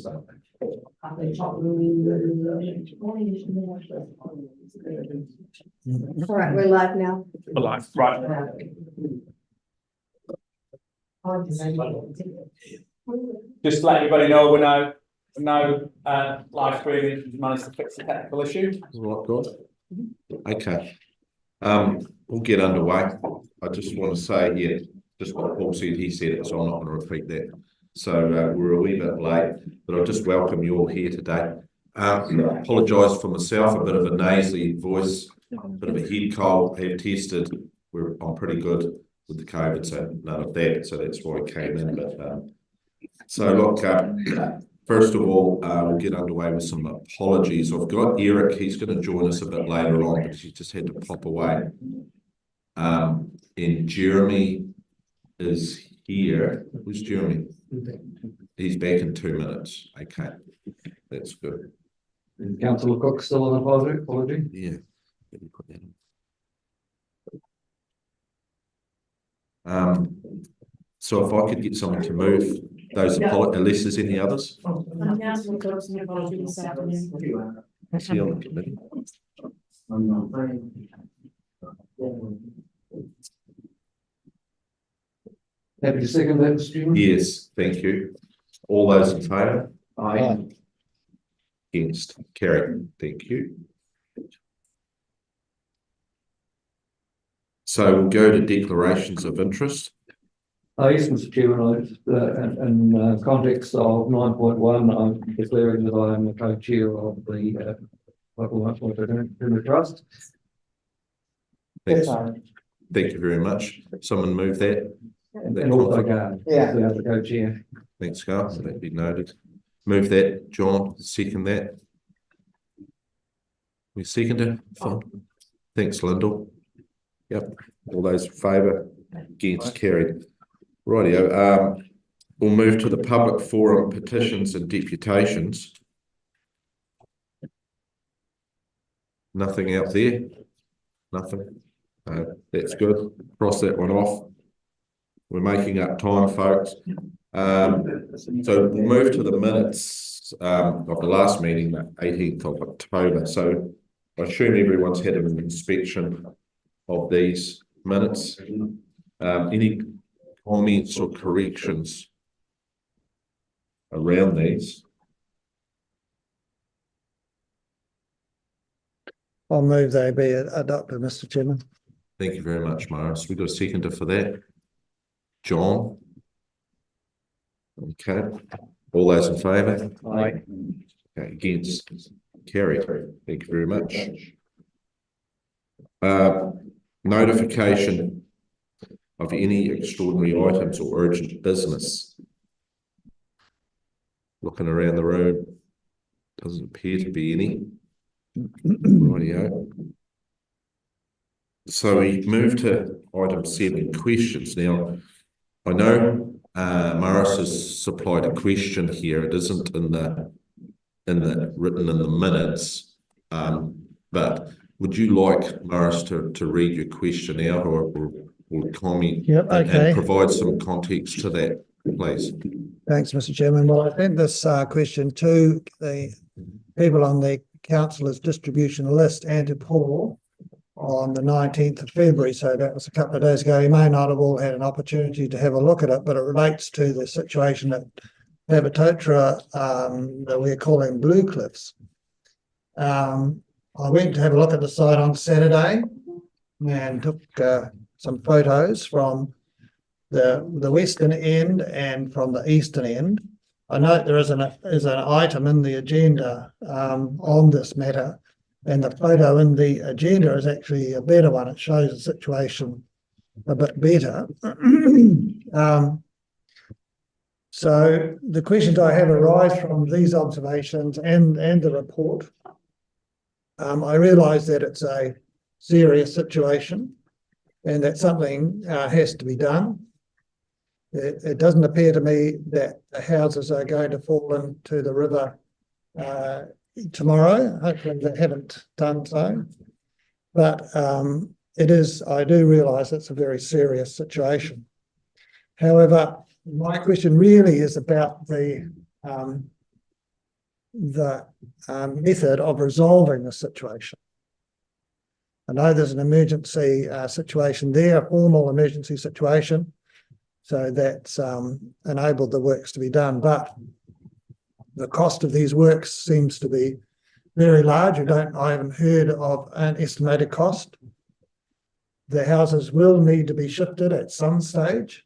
All right, we're live now. For life, right. Just to let everybody know, we're no live streaming. We've managed to fix the technical issue. Right, good. Okay. We'll get underway. I just want to say, yeah, just what Paul said, he said it, so I'm not going to repeat that. So we're a wee bit late, but I'll just welcome you all here today. Apologise for myself, a bit of a nasally voice, a bit of a head cold. I have tested. I'm pretty good with the COVID, so none of that. So that's why I came in. But so look, first of all, we'll get underway with some apologies. I've got Eric. He's going to join us a bit later on, but he just had to pop away. And Jeremy is here. Who's Jeremy? He's back in 2 minutes. Okay, that's good. Councillor Cook still an apology? Yeah. Let me put that on. So if I could get someone to move those unless there's any others. Councillor Cook's an apology this afternoon. Is he on the committee? Happy to second that, Mr. Chairman? Yes, thank you. All those in favour? Aye. Against? Carried. Thank you. So we'll go to declarations of interest. Yes, Mr. Chairman, in context of 9.1, I'm declaring that I am the co-chair of the Local Trust. Thanks. Thank you very much. Someone move that. And also, the co-chair. Thanks, Carl. That'd be noted. Move that, John. Second that. We second it. Fine. Thanks, Lyndall. Yep. All those in favour? Against? Carried. Rightio. We'll move to the public forum, petitions and deputations. Nothing out there. Nothing. That's good. Cross that one off. We're making up time, folks. So we'll move to the minutes of the last meeting, the 18th of October. So I assume everyone's had an inspection of these minutes. Any comments or corrections around these? I'll move they be adopted, Mr. Chairman. Thank you very much, Morris. We got a seconder for that. John? Okay. All those in favour? Aye. Okay, against? Carried. Thank you very much. Notification of any extraordinary items or urgent business. Looking around the room, doesn't appear to be any. Rightio. So we move to item 7, questions. Now, I know Morris has supplied a question here. It isn't in the written in the minutes, but would you like Morris to read your question out or comment? Yep, okay. And provide some context to that, please? Thanks, Mr. Chairman. Well, I sent this question to the people on the councillors' distribution list and to Paul on the 19th of February. So that was a couple of days ago. You may not have all had an opportunity to have a look at it, but it relates to the situation at Abatotra that we're calling Blue Cliffs. I went to have a look at the site on Saturday and took some photos from the western end and from the eastern end. I note there is an item in the agenda on this matter, and the photo in the agenda is actually a better one. It shows the situation a bit better. So the questions I have arise from these observations and the report. I realise that it's a serious situation and that something has to be done. It doesn't appear to me that the houses are going to fall into the river tomorrow. Hopefully they haven't done so. But I do realise it's a very serious situation. However, my question really is about the the method of resolving the situation. I know there's an emergency situation there, a formal emergency situation, so that's enabled the works to be done, but the cost of these works seems to be very large. I haven't heard of an estimated cost. The houses will need to be shifted at some stage.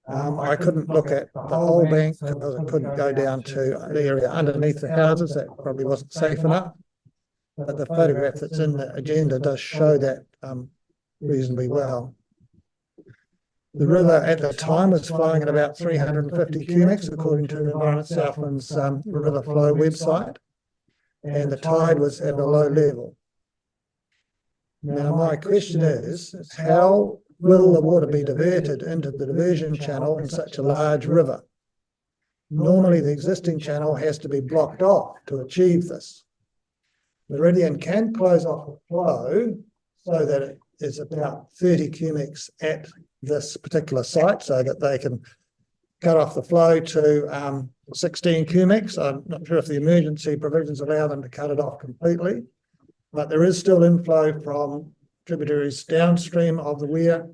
I couldn't look at the whole bank because I couldn't go down to the area underneath the houses. That probably wasn't safe enough. But the photograph that's in the agenda does show that reasonably well. The river at the time was flowing at about 350 cubics, according to Environment Southland's river flow website, and the tide was at a low level. Now, my question is how will the water be diverted into the diversion channel in such a large river? Normally, the existing channel has to be blocked off to achieve this. Meridian can close off the flow so that it is about 30 cubics at this particular site so that they can cut off the flow to 16 cubics. I'm not sure if the emergency provisions allow them to cut it off completely, but there is still inflow from tributaries downstream of the weir,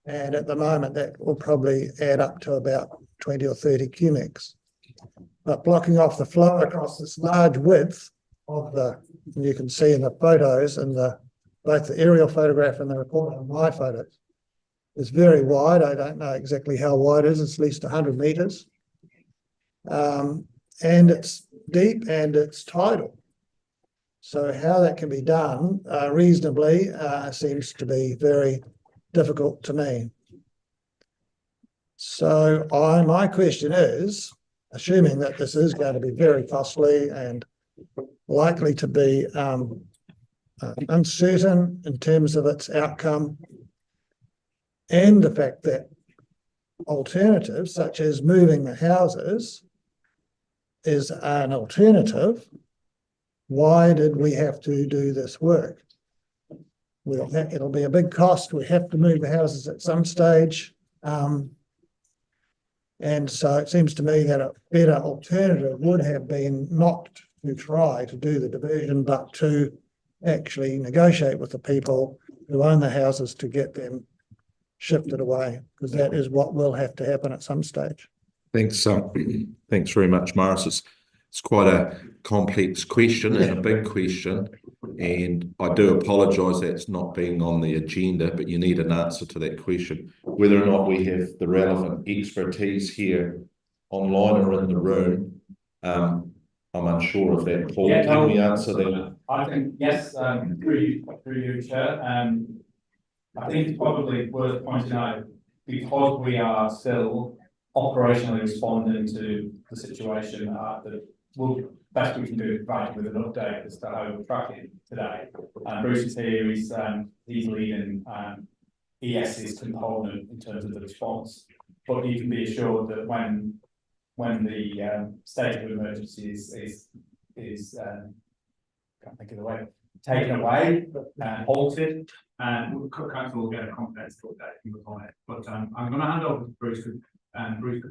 and at the moment that will probably add up to about 20 or 30 cubics. But blocking off the flow across this large width of and you can see in the photos and both the aerial photograph and the report on my photos, is very wide. I don't know exactly how wide it is. It's at least 100 metres. And it's deep and it's tidal. So how that can be done reasonably seems to be very difficult to me. So my question is, assuming that this is going to be very costly and likely to be uncertain in terms of its outcome, and the fact that alternatives such as moving the houses is an alternative, why did we have to do this work? It'll be a big cost. We have to move the houses at some stage. And so it seems to me that a better alternative would have been not to try to do the diversion, but to actually negotiate with the people who own the houses to get them shifted away, because that is what will have to happen at some stage. Thanks, thanks very much, Morris. It's quite a complex question and a big question, and I do apologise that's not being on the agenda, but you need an answer to that question. Whether or not we have the relevant expertise here online or in the room, I'm unsure of that. Paul, can we answer that? I think, yes, through you, Chair. I think it's probably worth pointing out, because we are still operationally responding to the situation, that best we can do is provide you with an update as to how we're tracking today. Bruce is here, he's leading ES's component in terms of the response, but you can be assured that when the state of emergency is can't think of the way, taken away and halted, and Cook Council will get a comprehensive update on it. But I'm going to hand over to Bruce, and Bruce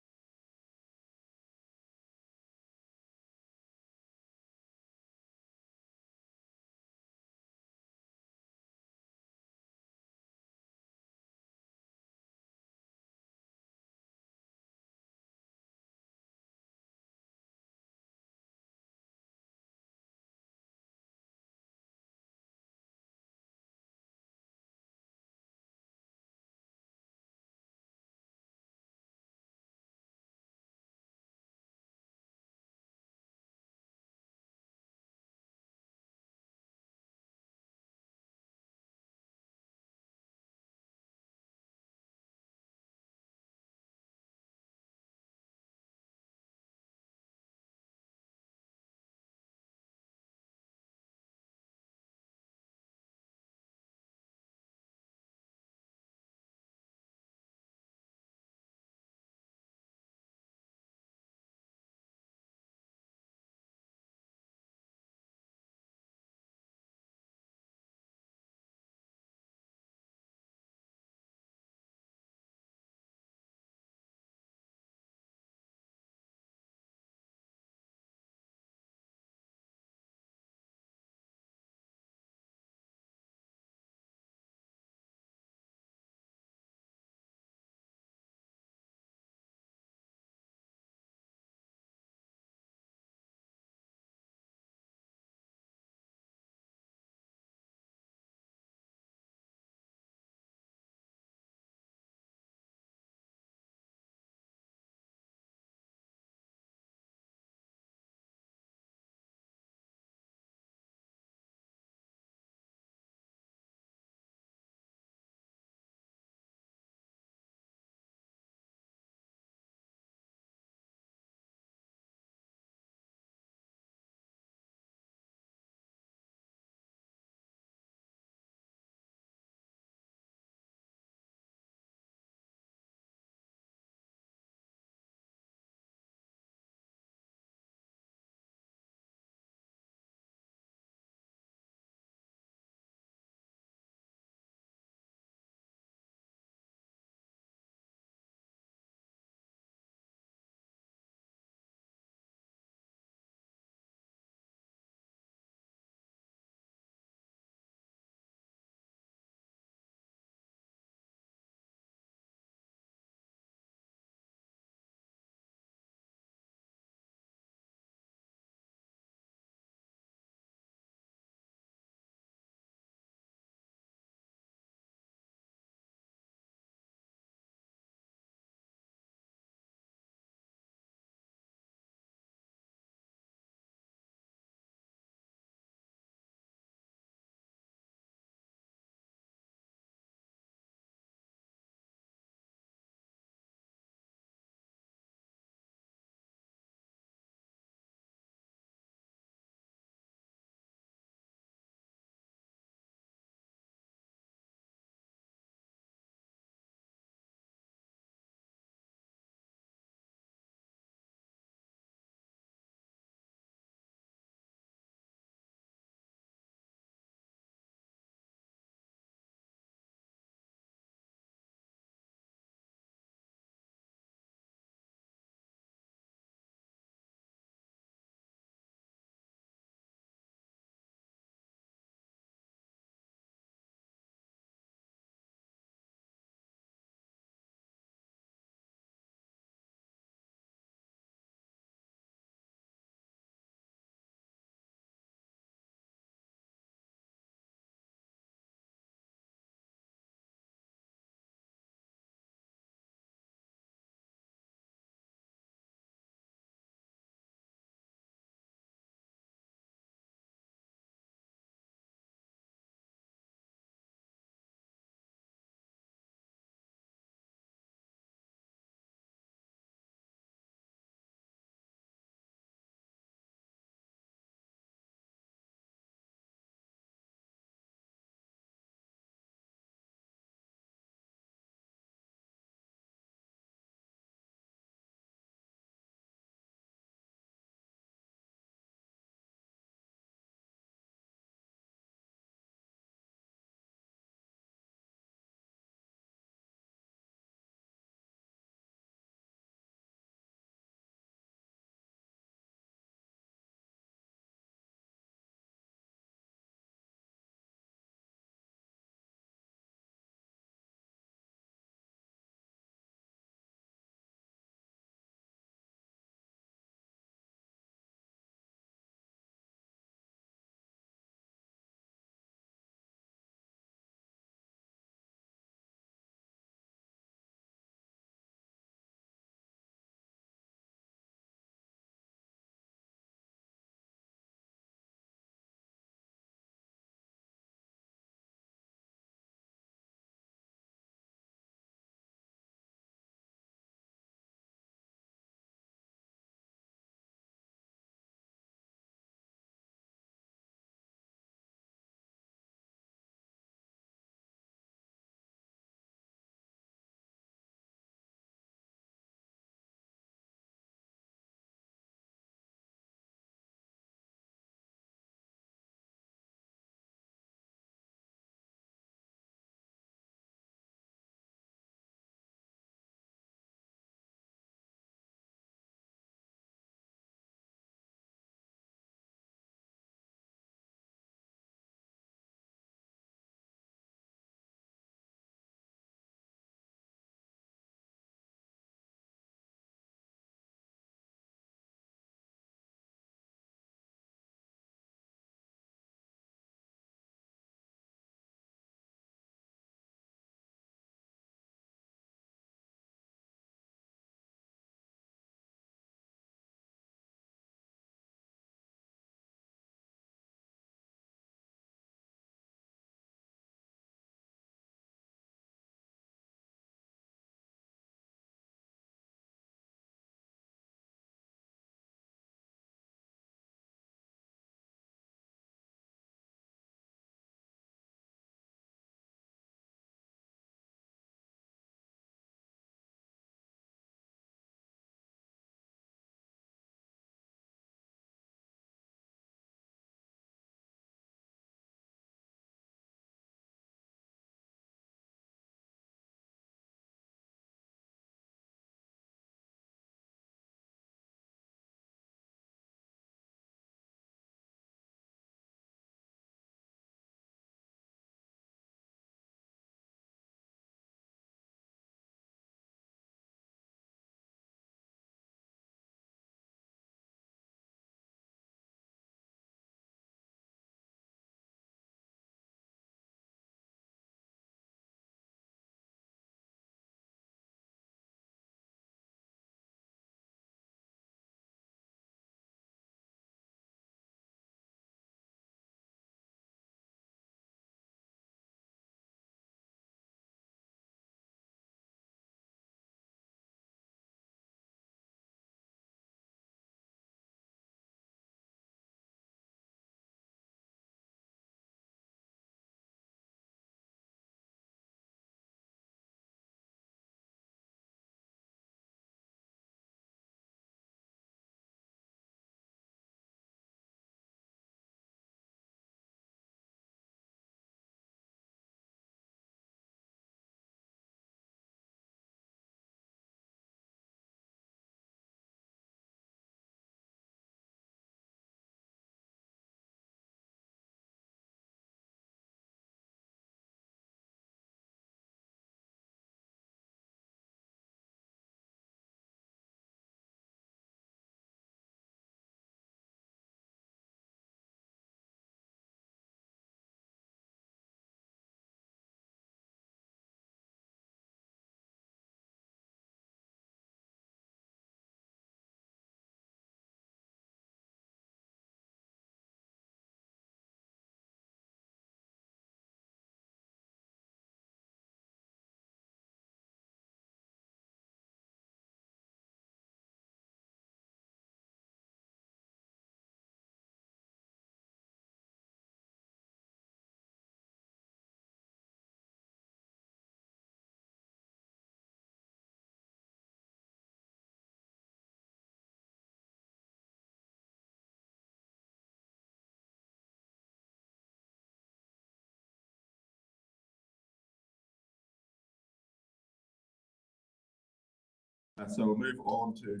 So we'll move on to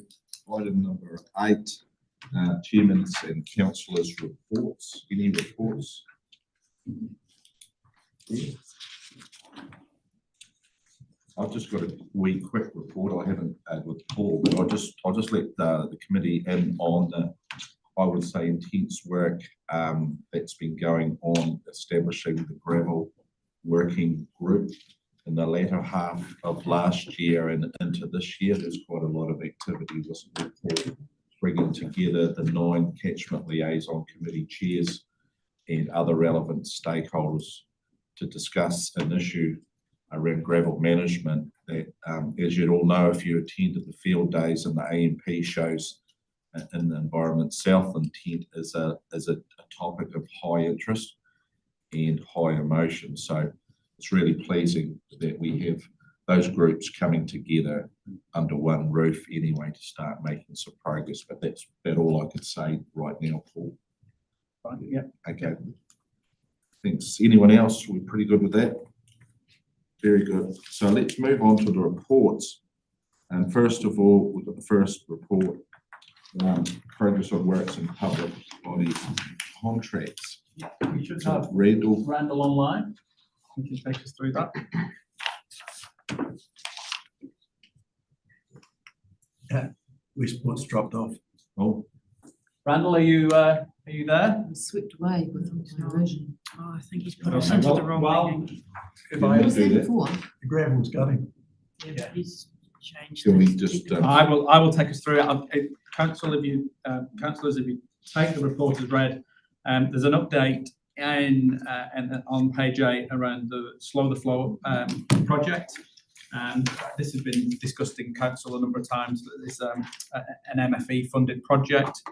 item number 8, chairman's and councillors' reports. Any reports? I've just got a wee quick report. I haven't with Paul, but I'll just let the committee in on the, I would say, intense work that's been going on establishing the gravel working group in the latter half of last year and into this year. There's quite a lot of activity with Paul bringing together the 9 catchment liaison committee chairs and other relevant stakeholders to discuss an issue around gravel management that, as you'd all know, if you attended the field days and the AMP shows in the Environment South intent is a topic of high interest and high emotion. So it's really pleasing that we have those groups coming together under one roof anyway to start making some progress. But that's about all I could say right now, Paul. Yeah. Okay. Thanks. Anyone else? We're pretty good with that. Very good. So let's move on to the reports. And first of all, we've got the first report, progress on works in public body contracts. We should So have Randall, online. We can take us through that. Westport's dropped off. oh, Randall, are you there? Swept away with erosion. Oh, I think he's put Okay, us into well- the wrong well, meeting. If I, Was do that that. before? The gravel's going. Yeah, Yeah. he's changed. Can we this. just, I will take us through it. Council, if you, councillors, if you take the report as read, there's an update and on page 8 around the Slow the Flow project. This has been discussed in council a number of times. It's an MFE funded project.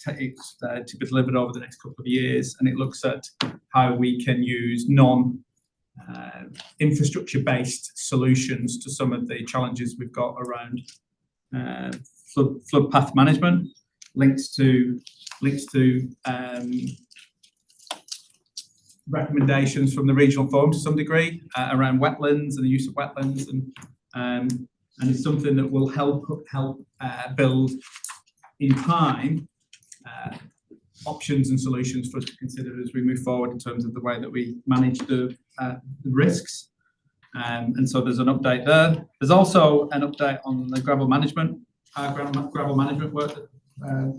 It's to be delivered over the next couple of years, and it looks at how we can use infrastructure based solutions to some of the challenges we've got around flood path management, links to recommendations from the regional forum to some degree around wetlands and the use of wetlands, and it's something that will help build in time options and solutions for us to consider as we move forward in terms of the way that we manage the risks. And so there's an update there. There's also an update on the gravel management work that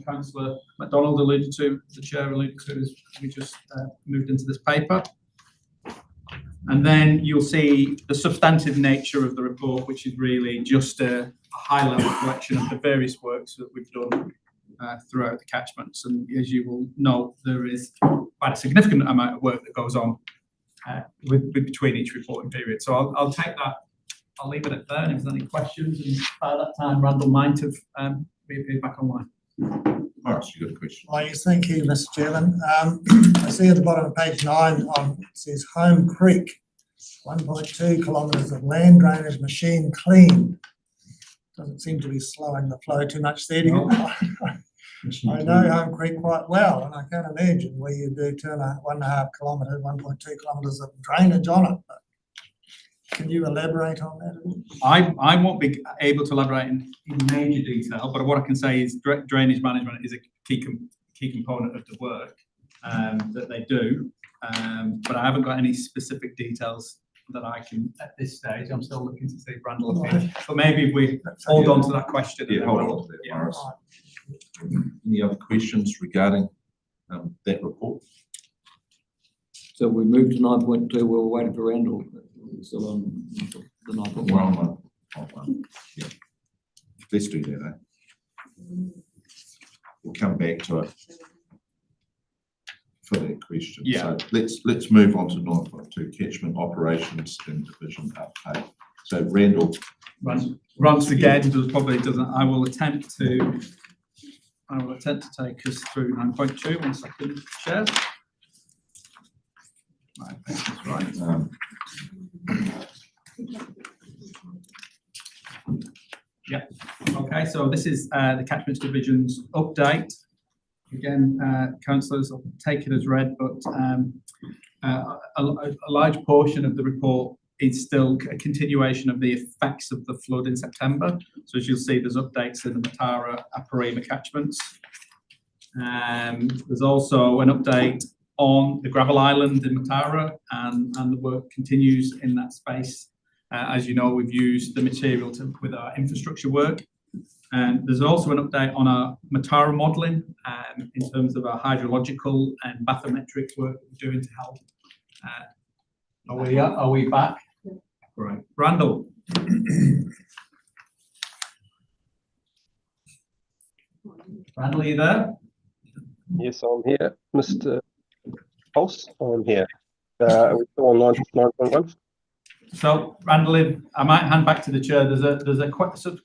Councillor MacDonald alluded to, the chair alluded to, as we just moved into this paper. And then you'll see the substantive nature of the report, which is really just a high-level collection of the various works that we've done throughout the catchments. And as you will know, there is quite a significant amount of work that goes on between each reporting period. So I'll take that. I'll leave it at there. And if there's any questions, and by that time, Randall might have reappeared back online. Morris, you got a question? Oh, yes, thank you, Mr. Chairman. I see at the bottom of page 9, it says Home Creek, 1.2 kilometres of land drainage machine cleaned. Doesn't seem to be slowing the flow too much there. No. I know Home Creek quite well, and I can't imagine where you do 1.5 kilometres, 1.2 kilometres of drainage on it. But can you elaborate on that a bit? I won't be able to elaborate in major detail, but what I can say is drainage management is a key component of the work that they do. But I haven't got any specific details that I can at this stage. I'm still looking to see Randall appear. But maybe if we hold on to that question. Yeah, hold on to that, Yeah. Morris. Any other questions regarding that report? So we moved to 9.2, we're waiting for Randall. We're still on the 9.1. We're on one. Yeah. Let's do that, eh? We'll come back to it for that question. Yeah. So let's move on to 9.2, catchment operations and division update. So Randall. Once again, I will attempt to take us through 9.2. 1 second, Chair. Right, that's right. Yeah. Okay, so this is the catchment division's update. Again, councillors, I'll take it as read, but a large portion of the report it's still a continuation of the effects of the flood in September. So as you'll see, there's updates in the Matara Aparima catchments. There's also an update on the gravel island in Matara, and the work continues in that space. As you know, we've used the material with our infrastructure work. There's also an update on our Matara modelling in terms of our hydrological and bathymetric work that we're doing to help. Are we back? Right. Randall. Randall, are you there? Yes, I'm here. Mr. Pulse, I'm here. Are we still on 9.1? So, Randall, I might hand back to the chair. There's a question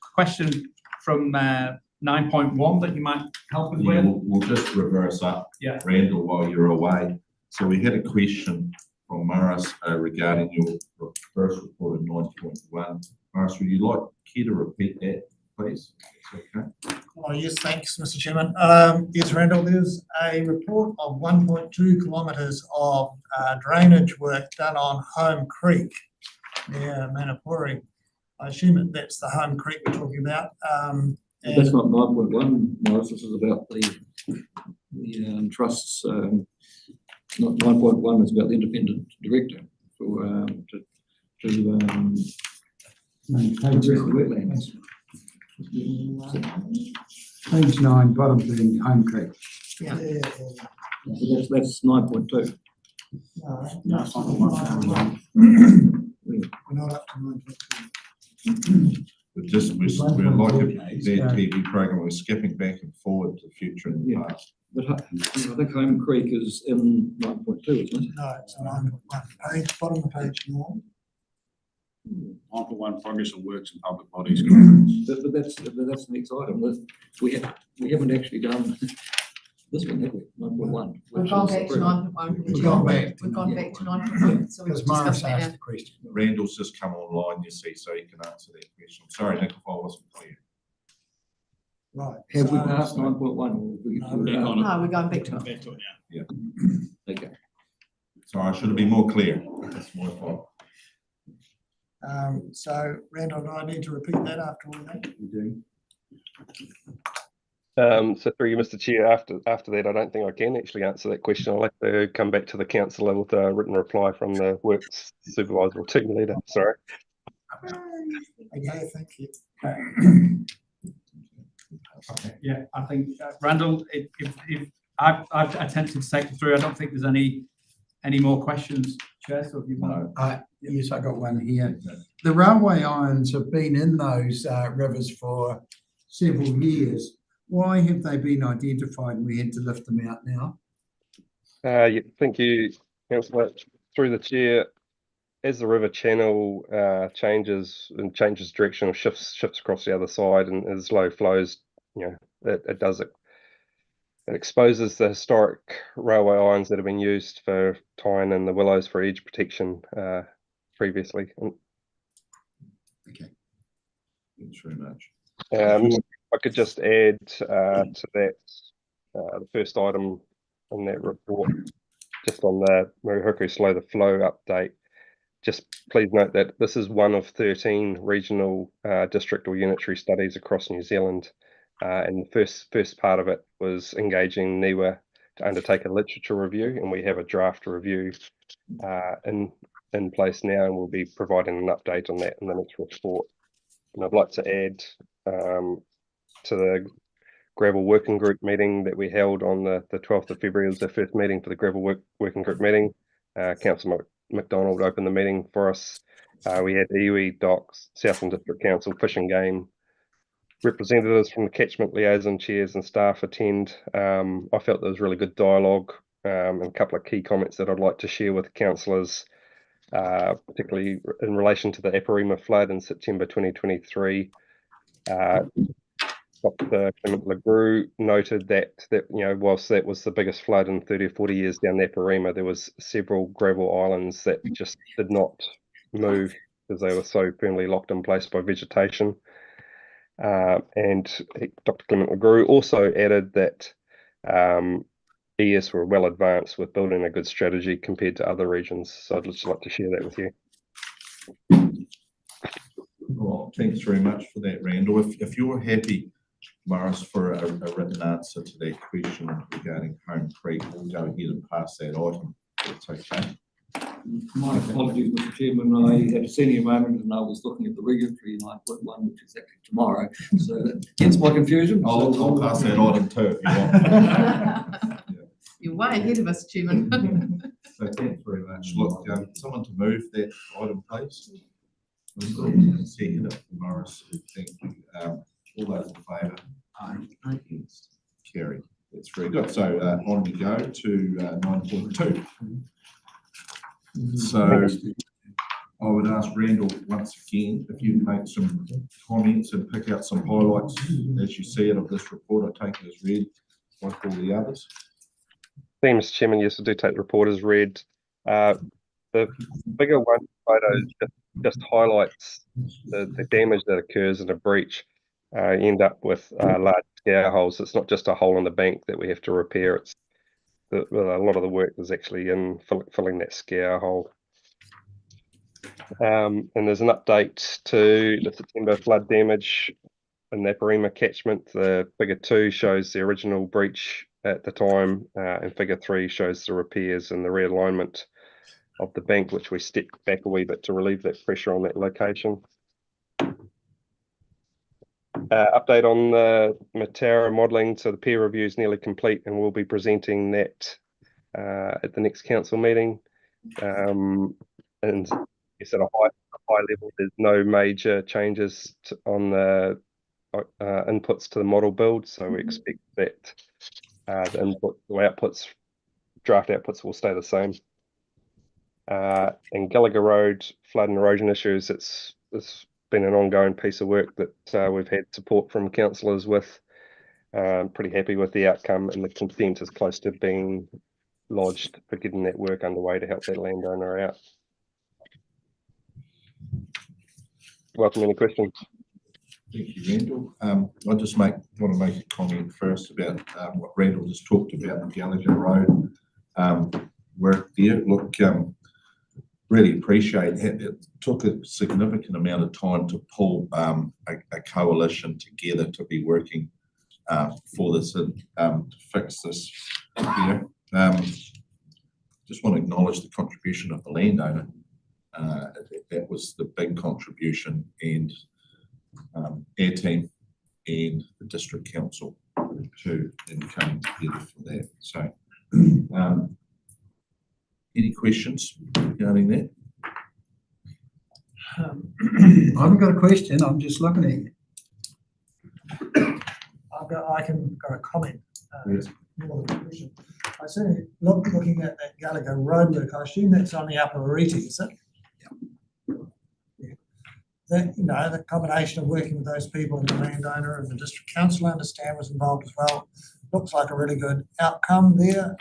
from 9.1 that you might help us Yeah, with. we'll just reverse up, Yeah. Randall, while you're away. So we had a question from Maris regarding your first report of 9.1. Maris, would you like care to repeat that, please? Okay. Oh, yes, thanks, Mr. Chairman. Yes, Randall, there's a report of 1.2 kilometres of drainage work done on Home Creek near Manapuri. I assume that's the Home Creek we're talking about. That's not 9.1, Morris, this is about the trusts, not 9.1 is about the independent director for, to address the wetlands. Page 9, bottom thing, Home Creek. Yeah. So that's 9.2. No, it's not the one. We're not up to 9.2. We're like a TV program, we're skipping back and forward to the future and the past. But I think Home Creek is in 9.2, isn't it? No, it's a 9.1. Page, bottom of page 9. 9.1 progress of works in public bodies. But that's the next item. We haven't actually done this one, have we? 9.1. We've gone back to 9.1. We've gone back. We've gone back to 9.1. So we've Because Morris discussed that asked now. the question. Randall's just come online, you see, so he can answer that question. Sorry, Nick, if I wasn't clear. Right. Have we so- passed 9.1? No, we're going back to it. Back to it now. Okay. Sorry, I should have been more clear. That's my fault. So Randall, do I need to repeat that after all that? So through you, Mr. Chair, after that, I don't think I can actually answer that question. I'll have to come back to the councillor with a written reply from the works supervisor or team leader. Sorry. Okay, thank you. Okay. Yeah, I think Randall, if I've attempted to take you through, I don't think there's any more questions, Chair. So if you want to. Yes, I got one here. The railway irons have been in those rivers for several years. Why have they been identified and we had to lift them out now? Yeah, thank you, councillor. Through the chair, as the river channel changes direction or shifts across the other side, and as low flows, it does it. It exposes the historic railway irons that have been used for Tyne and the Willows for edge protection previously. Okay. Thanks very much. I could just add to that the first item in that report, just on the Murihuku Slow the Flow update. Just please note that this is one of 13 regional district or unitary studies across New Zealand. And the first part of it was engaging NIWA to undertake a literature review, and we have a draft review in place now, and we'll be providing an update on that in the next report. And I'd like to add to the gravel working group meeting that we held on the 12th of February. It was the first meeting for the gravel working group meeting. Councillor McDonald opened the meeting for us. We had Iwi, Docs, Southland District Council, Fish and Game, representatives from the catchment liaison chairs and staff attend. I felt there was really good dialogue and a couple of key comments that I'd like to share with councillors, particularly in relation to the Aparima flood in September 2023. Dr. Clement LeGroux noted that whilst that was the biggest flood in 30 or 40 years down the Aparima, there was several gravel islands that just did not move because they were so firmly locked in place by vegetation. And Dr. Clement LeGroux also added that ES were well advanced with building a good strategy compared to other regions. So I'd just like to share that with you. Well, thanks very much for that, Randall. If you're happy, Morris, for a written answer to that question regarding Home Creek, we'll go ahead and pass that item. It's okay. My apologies, Mr. Chairman, I had a senior moment and I was looking at the regulatory 9.1, which is actually tomorrow, so hence my confusion. I'll pass that item too if you want. You're way ahead of us, Chairman. So thanks very much. Look, someone to move that item, please. Second, Morris, thank you. All those in favour? Aye. Against? Carried. That's very good. So on we go to 9.2. So I would ask Randall once again if you make some comments and pick out some highlights as you see it of this report. I take it as read like all the others. Thank you, Mr. Chairman. Yes, I do take the report as read. The bigger one photo just highlights the damage that occurs in a breach. You end up with large scour holes. It's not just a hole in the bank that we have to repair. It's a lot of the work is actually in filling that scour hole. And there's an update to the September flood damage in the Aparima catchment. The figure 2 shows the original breach at the time, and figure 3 shows the repairs and the realignment of the bank, which we stepped back a wee bit to relieve that pressure on that location. Update on the Mataura modelling. So the peer review is nearly complete, and we'll be presenting that at the next council meeting. And yes, at a high level, there's no major changes on the inputs to the model build. So we expect that the outputs, draft outputs, will stay the same. And Gallagher Road flood and erosion issues, it's been an ongoing piece of work that we've had support from councillors with. Pretty happy with the outcome, and the consent is close to being lodged for getting that work underway to help that landowner out. Welcome any questions. Thank you, Randall. I just want to make a comment first about what Randall just talked about, the Gallagher Road work there. Look, really appreciate it. It took a significant amount of time to pull a coalition together to be working for this and to fix this here. Just want to acknowledge the contribution of the landowner. That was the big contribution, and our team and the district council to come together for that. So any questions regarding that? I haven't got a question, I'm just looking at you. I can got a comment. Yes. More than a question. I certainly looking at that Gallagher Road work, I assume that's on the Upper Arete, is it? Yeah. That, you know, the combination of working with those people and the landowner and the district council, I understand, was involved as well. Looks like a really good outcome there.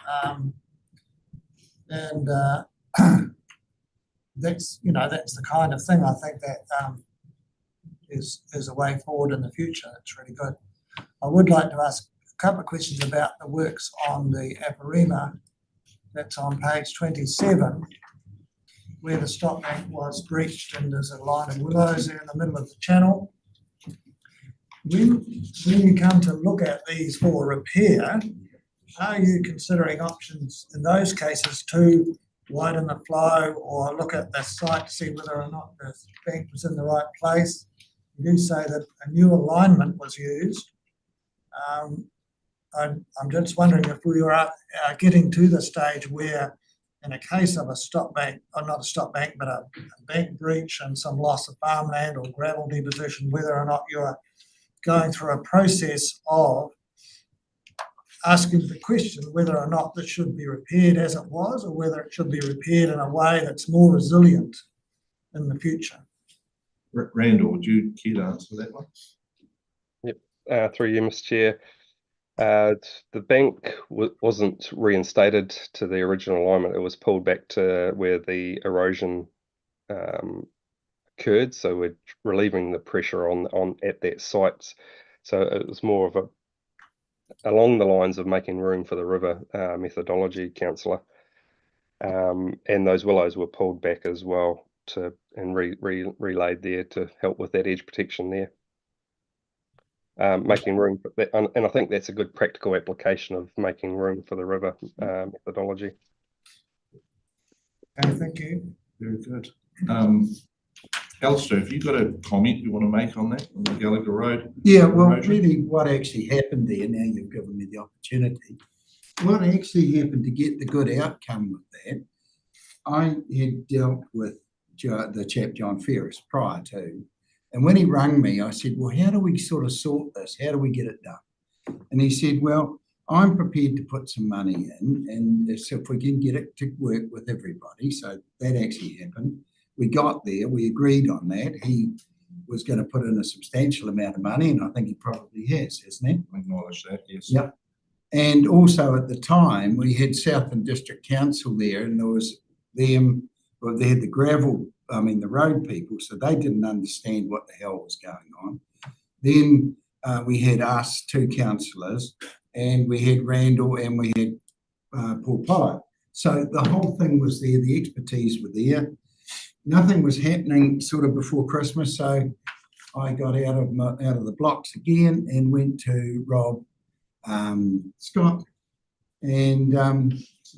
That's, you know, that's the kind of thing I think that is a way forward in the future. It's really good. I would like to ask a couple of questions about the works on the Aparima. That's on page 27, where the stop bank was breached, and there's a line of willows there in the middle of the channel. When you come to look at these for repair, are you considering options in those cases to widen the flow or look at the site to see whether or not the bank was in the right place? You do say that a new alignment was used. I'm just wondering if we are getting to the stage where, in a case of a stop bank, or not a stop bank, but a bank breach and some loss of farmland or gravel deposition, whether or not you're going through a process of asking the question whether or not this should be repaired as it was, or whether it should be repaired in a way that's more resilient in the future. Randall, would you care to answer that one? Yep, through you, Mr. Chair. The bank wasn't reinstated to the original alignment. It was pulled back to where the erosion occurred. So we're relieving the pressure on at that site. So it was more of along the lines of making room for the river methodology, councillor. And those willows were pulled back as well. and relayed there to help with that edge protection there. Making room for that, and I think that's a good practical application of making room for the river methodology. Okay, thank you. Very good. Alistair, have you got a comment you want to make on that, on the Gallagher Road? Yeah, well, erosion? really what actually happened there, now you've given me the opportunity, what actually happened to get the good outcome with that, I had dealt with the chap John Ferris prior to, and when he rang me, I said, well, how do we sort of sort this? How do we get it done? And he said, well, I'm prepared to put some money in, and so if we can get it to work with everybody, so that actually happened. We got there, we agreed on that. He was going to put in a substantial amount of money, and I think he probably has, hasn't he? I acknowledge that, yes. Yep. And also at the time, we had Southland District Council there, and there was them, well, they had the gravel, the road people, so they didn't understand what the hell was going on. Then we had us, 2 councillors, and we had Randall, and we had Paul Pollard. So the whole thing was there, the expertise were there. Nothing was happening sort of before Christmas, so I got out of the blocks again and went to Rob Scott and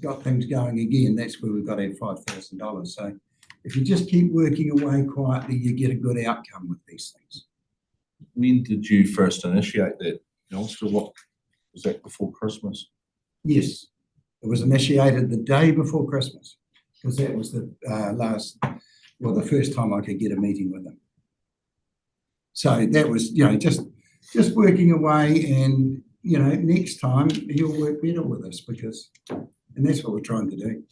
got things going again. That's where we got our $5,000. So if you just keep working away quietly, you get a good outcome with these things. When did you first initiate that, Alistair? What was that, before Christmas? Yes, it was initiated the day before Christmas because that was the the first time I could get a meeting with him. So that was, just working away, and next time he'll work better with us and that's what we're trying to do.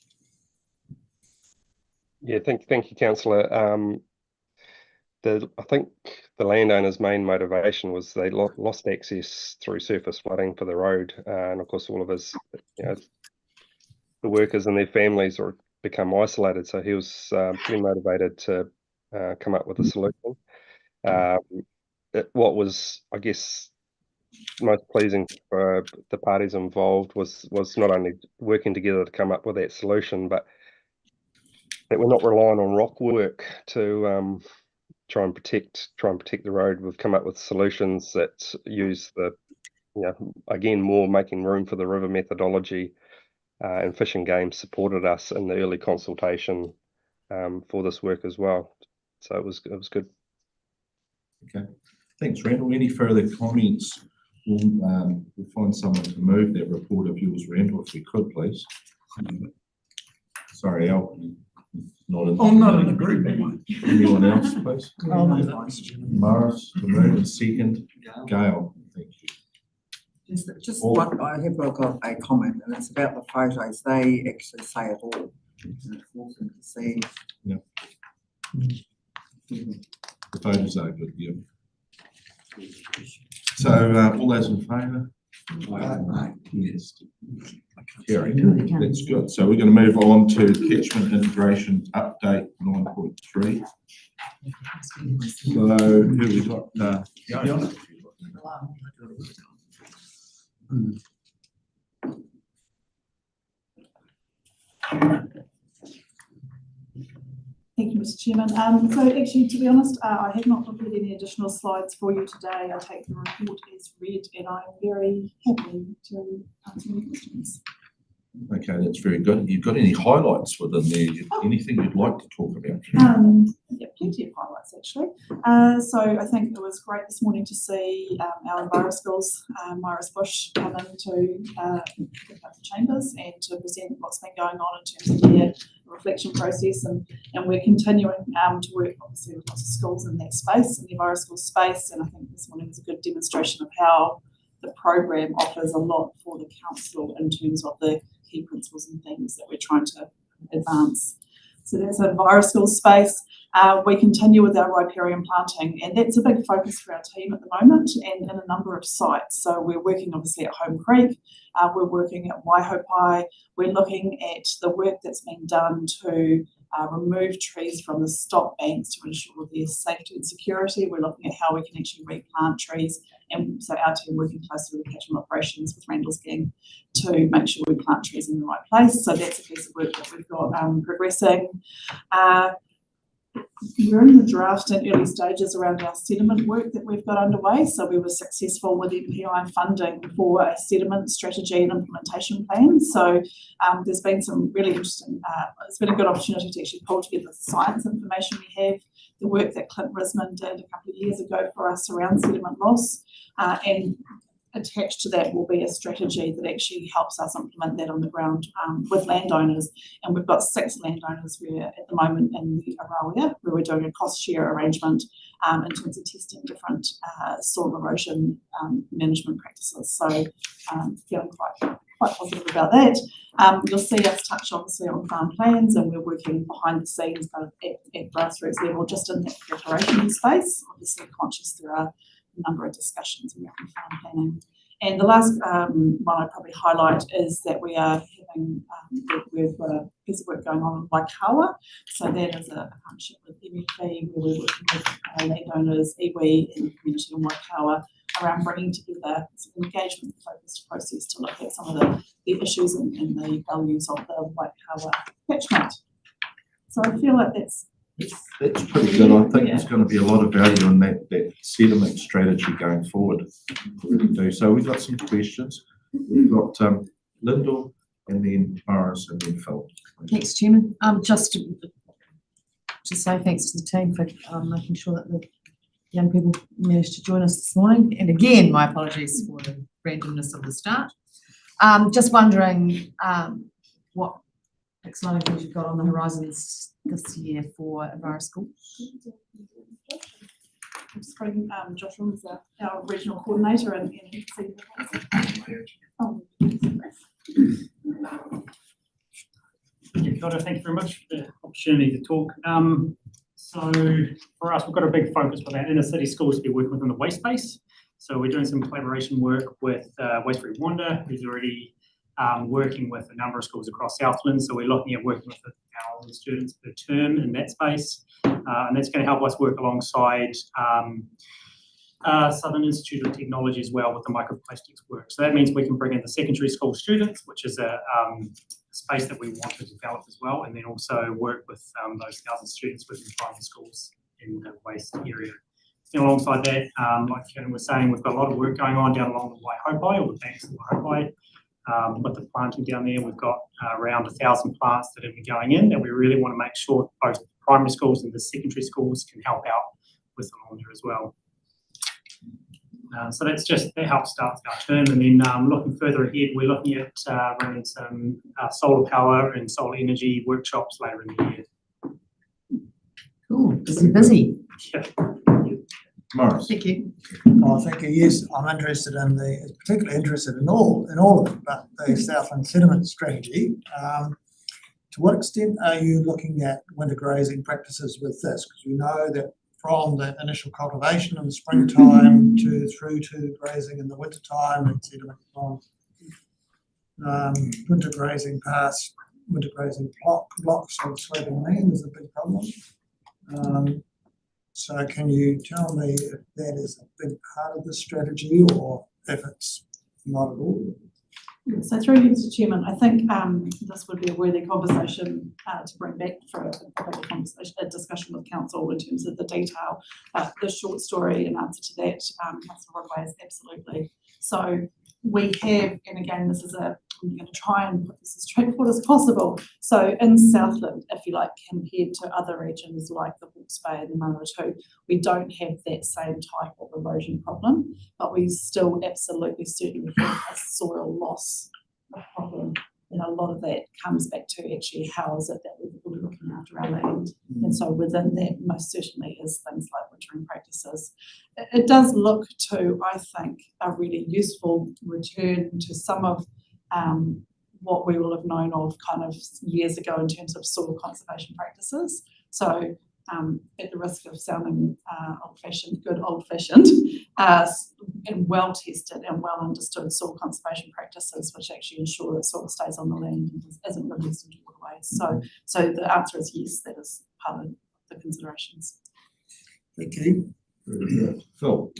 Yeah, thank you, Councillor. I think the landowner's main motivation was they lost access through surface flooding for the road, and of course all of his, the workers and their families are become isolated. So he was pretty motivated to come up with a solution. What was, I guess, most pleasing for the parties involved was not only working together to come up with that solution, but that we're not relying on rock work to try and protect the road. We've come up with solutions that use the, again, more making room for the river methodology, and Fish and Game supported us in the early consultation for this work as well. So it was good. Okay, thanks, Randall. Any further comments? We'll find someone to move that report of yours, Randall, if we could, please. Sorry, Al. I'm not in the group, am I? Anyone else, please? Morris, to move, and second, Gail. Thank you. Just what I have got a comment, and it's about the photos. They actually say it all. And it's awesome to see. Yeah. The photos are good, yeah. So all those in favour? Yes. Carried. That's good. So we're going to move on to catchment integration update 9.3. So who we got? Thank you, Mr. Chairman. So actually, to be honest, I have not prepared any additional slides for you today. I take the report as read, and I'm very happy to answer any questions. Okay, that's very good. You've got any highlights within there? Anything you'd like to talk about? Yeah, plenty of highlights actually. So I think it was great this morning to see our EnviroSkills, Myra's Bush, come in to pick up the chambers and to present what's been going on in terms of their reflection process, and we're continuing to work obviously with lots of schools in that space, in the EnviroSkills space, and I think this morning was a good demonstration of how the program offers a lot for the council in terms of the key principles and things that we're trying to advance. So that's an EnviroSkills space. We continue with our riparian planting, and that's a big focus for our team at the moment and in a number of sites. So we're working obviously at Home Creek, we're working at Waihopai, we're looking at the work that's being done to remove trees from the stock banks to ensure their safety and security. We're looking at how we can actually replant trees, and so our team working closely with catchment operations with Randall's gang to make sure we plant trees in the right place. So that's a piece of work that we've got progressing. we're in the draft and early stages around our sediment work that we've got underway. So we were successful with MPI funding for a sediment strategy and implementation plan. So there's been some really interesting, it's been a good opportunity to actually pull together the science information we have, the work that Clint Risman did a couple of years ago for us around sediment loss, and attached to that will be a strategy that actually helps us implement that on the ground with landowners. And we've got 6 landowners where at the moment in the Arawia, where we're doing a cost share arrangement in terms of testing different soil erosion management practices. So feeling quite positive about that. You'll see us touch obviously on farm plans, and we're working behind the scenes kind of at grassroots level just in that preparation space. Obviously conscious there are a number of discussions around farm planning. And the last one I'd probably highlight is that we are having, we've got a piece of work going on in Waikawa. So that is a partnership with MEP, where we're working with landowners, iwi and the community in Waikawa around bringing together some engagement-focused process to look at some of the issues and the values of the Waikawa catchment. So I feel like that's pretty good. I think there's going to be a lot of value in that sediment strategy going forward. We really do. So we've got some questions. We've got Lyndall and then Morris and then Phil. Thanks, Chairman. Just to say thanks to the team for making sure that the young people managed to join us this morning. And again, my apologies for the randomness of the start. Just wondering what exciting things you've got on the horizons this year for Avara School. I'm just bringing Josh on as our regional coordinator and Kia ora, thank you very much for the opportunity to talk. So for us, we've got a big focus with our inner city schools to be working within the waste space. So we're doing some collaboration work with Waste Free Wanda, who's already working with a number of schools across Southland. So we're looking at working with our students per term in that space. And that's going to help us work alongside Southern Institute of Technology as well with the microplastics work. So that means we can bring in the secondary school students, which is a space that we want to develop as well, and then also work with those 1,000 students within primary schools in the waste area. And alongside that, like Kevin was saying, we've got a lot of work going on down along the Waihopai, or the banks of the Waihopai. With the planting down there, we've got around 1,000 plants that are going in that we really want to make sure both primary schools and the secondary schools can help out with along there as well. So that helps start our term, and then looking further ahead, we're looking at running some solar power and solar energy workshops later in the year. Cool, busy. Yeah. Morris. Thank you. Oh, thank you. Yes, I'm particularly interested in all of it, but the Southland sediment strategy. To what extent are you looking at winter grazing practices with this? Because we know that from the initial cultivation in the springtime through to grazing in the wintertime and sediment from winter grazing past winter grazing blocks of sloping land is a big problem. So can you tell me if that is a big part of the strategy or if it's not at all? So through you, Mr. Chairman, I think this would be a worthy conversation to bring back for a discussion with council in terms of the detail. The short story in answer to that, Councillor Rodway, is absolutely. So we have, and again, I'm going to try and put this as straightforward as possible. So in Southland, if you like, compared to other regions like the Hawke's Bay and the Manawatu, we don't have that same type of erosion problem, but we still absolutely certainly have a soil loss problem. And a lot of that comes back to actually how is it that we're looking after our land. And so within that, most certainly is things like wintering practices. It does look to, I think, a really useful return to some of what we will have known of kind of years ago in terms of soil conservation practices. So at the risk of sounding good old-fashioned, and well-tested and well-understood soil conservation practices, which actually ensure that soil stays on the land and isn't released into waterways. So the answer is yes, that is part of the considerations. Thank you. Phil.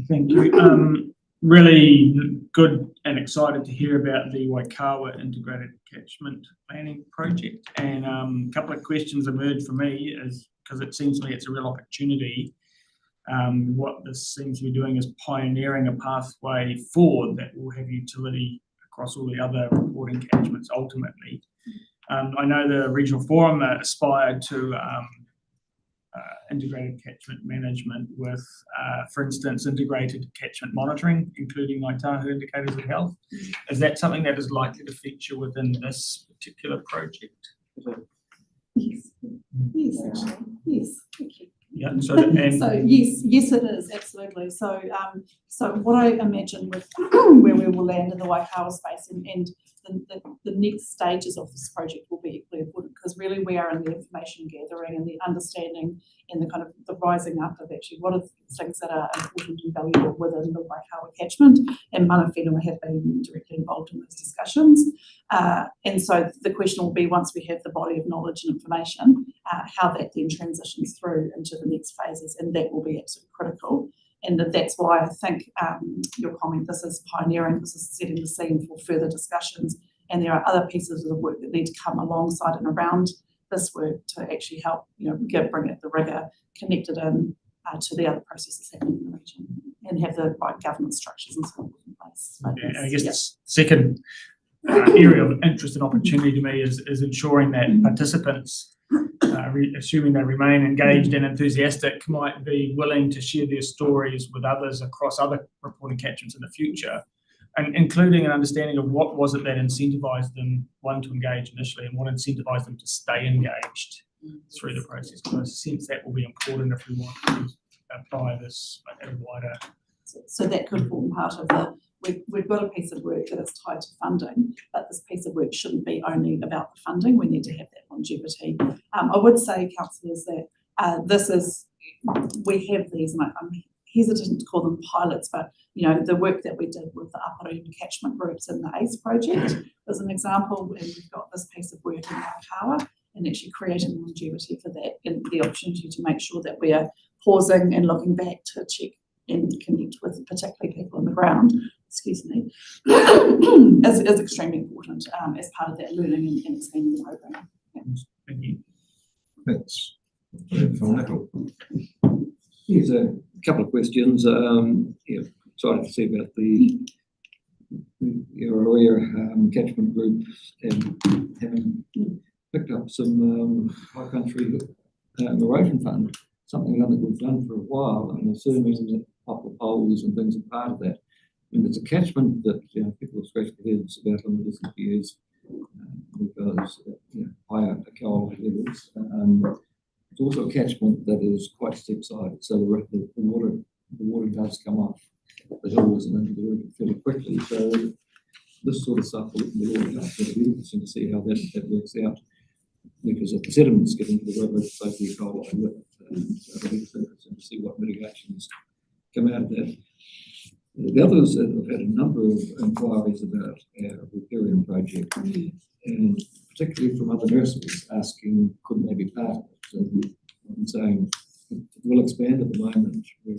Thank you. Really good and excited to hear about the Waikawa Integrated Catchment Planning Project. And a couple of questions emerged for me is because it seems to me it's a real opportunity. What this seems to be doing is pioneering a pathway forward that will have utility across all the other reporting catchments ultimately. I know the regional forum aspired to integrated catchment management with, for instance, integrated catchment monitoring, including Ngāi Tahu indicators of health. Is that something that is likely to feature within this particular project? Yes, actually, yes, thank you. Yeah, so yes, it is, absolutely. So what I imagine with where we will land in the Waikawa space and the next stages of this project will be equally important, because really we are in the information gathering and the understanding and the kind of the rising up of actually what are the things that are important and valuable within the Waikawa catchment, and Mana Whenua have been directly involved in those discussions. And so the question will be, once we have the body of knowledge and information, how that then transitions through into the next phases, and that will be absolutely critical. And that's why I think your comment, this is pioneering, this is setting the scene for further discussions, and there are other pieces of the work that need to come alongside and around this work to actually help, bring it the rigour connected in to the other processes happening in the region, and have the right governance structures and so on in place. Yeah, I guess the second area of interest and opportunity to me is ensuring that participants, assuming they remain engaged and enthusiastic, might be willing to share their stories with others across other reporting catchments in the future, and including an understanding of what was it that incentivised them, one, to engage initially, and what incentivised them to stay engaged through the process. Because I sense that will be important if we want to apply this at a wider. So that could form part of the. We've got a piece of work that is tied to funding, but this piece of work shouldn't be only about the funding. We need to have that longevity. I would say, councillors, that we have these, and I'm hesitant to call them pilots, but the work that we did with the Aparuni catchment groups in the ACE project was an example, and we've got this piece of work in Waikawa, and actually creating longevity for that, and the opportunity to make sure that we are pausing and looking back to check and connect with particularly people on the ground, is extremely important as part of that learning and expanding the program. Yeah. Thank you. Thanks. Phil. Here's a couple of questions. Excited to see about the Iraroia catchment groups and having picked up some high country erosion fund, something I think we've done for a while, and assuming that upper poles and things are part of that. And it's a catchment that people scratch their heads about on the recent years because higher ecology levels. It's also a catchment that is quite steep-sided, so the water does come off the hills and into the river fairly quickly. So this sort of stuff will be really interesting to see how that works out, because if the sediments get into the river, it's likely to go along with it. So it'll be interesting to see what mitigations come out of that. The others have had a number of inquiries about our riparian project, and particularly from other nurseries asking, couldn't they be part of it? So I'm saying we'll expand at the moment. We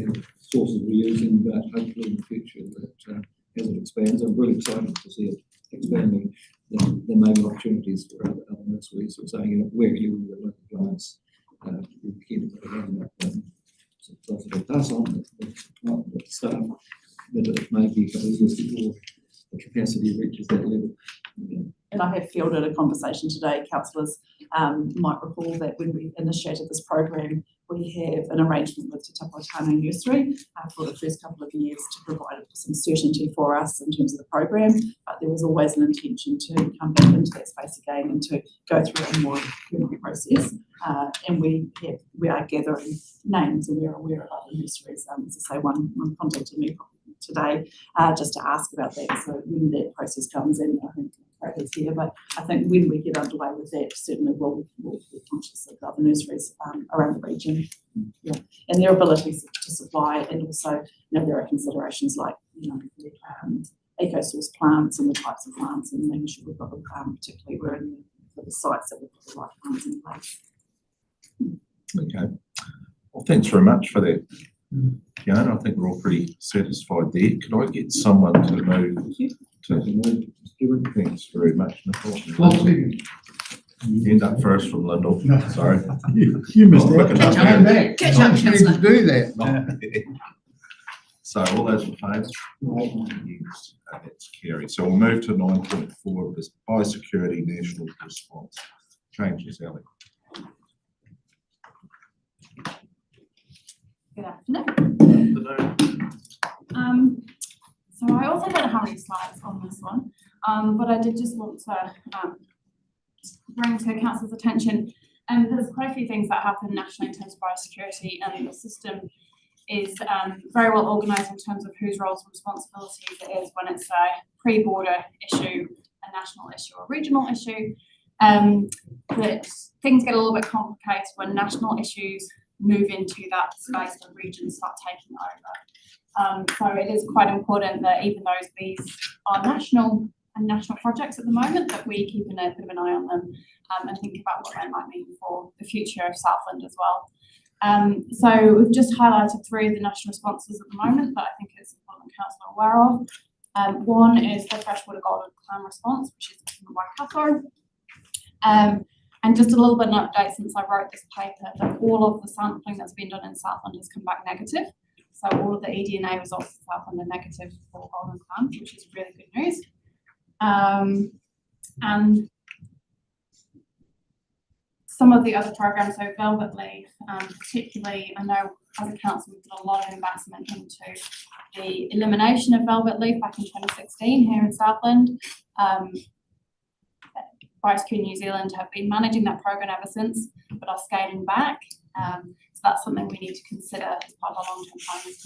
have sources we're using, but hopefully in the future that as it expands, I'm really excited to see it expanding. There may be opportunities for other nurseries. We're saying, where are you with your local clients? We're keen to put a hand up. So if it does on the staff, that it may be a couple of years before the capacity reaches that level. And I have fielded a conversation today. Councillors might recall that when we initiated this program, we have an arrangement with Te Tapotana Nursery for the first couple of years to provide some certainty for us in terms of the program, but there was always an intention to come back into that space again and to go through a more formal process. And we are gathering names, and we're aware of other nurseries. As I say, one contacted me today just to ask about that. So when that process comes in, I think it's here, but I think when we get underway with that, certainly we'll be conscious of other nurseries around the region. Yeah, and their abilities to supply, and also there are considerations like eco-source plants and the types of plants, and making sure we've got the particularly we're in the sites that we've got the right plants in place. Okay. Well, thanks very much for that, Fiona. I think we're all pretty satisfied there. Could I get someone to move to move? Thanks very much, Nicole. End up first from Lyndall, sorry. You missed Not out. quick enough. Came back. Catch up, You need to do that. So all those in favour? Yes, that's carried. So we'll move to 9.4 of this biosecurity national response. Changes, Ellie. Good afternoon. So I also don't know how many slides on this one, but I did just want to bring to council's attention. There's quite a few things that happen nationally in terms of biosecurity, and the system is very well organised in terms of whose roles and responsibilities it is when it's a pre-border issue, a national issue, or regional issue. That things get a little bit complicated when national issues move into that space and regions start taking over. So it is quite important that even though these are national projects at the moment, that we keep a bit of an eye on them and think about what they might mean for the future of Southland as well. So we've just highlighted 3 of the national responses at the moment that I think it's important council are aware of. One is the freshwater golden clam response, which is in Waikato. And just a little bit of an update since I wrote this paper, that all of the sampling that's been done in Southland has come back negative. So all of the eDNA results in Southland are negative for golden clams, which is really good news. And some of the other programs, so Velvet Leaf, particularly, I know as a council we've done a lot of investment into the elimination of Velvet Leaf back in 2016 here in Southland. Biosecurity New Zealand have been managing that program ever since, but are scaling back. So that's something we need to consider as part of our long-term planning.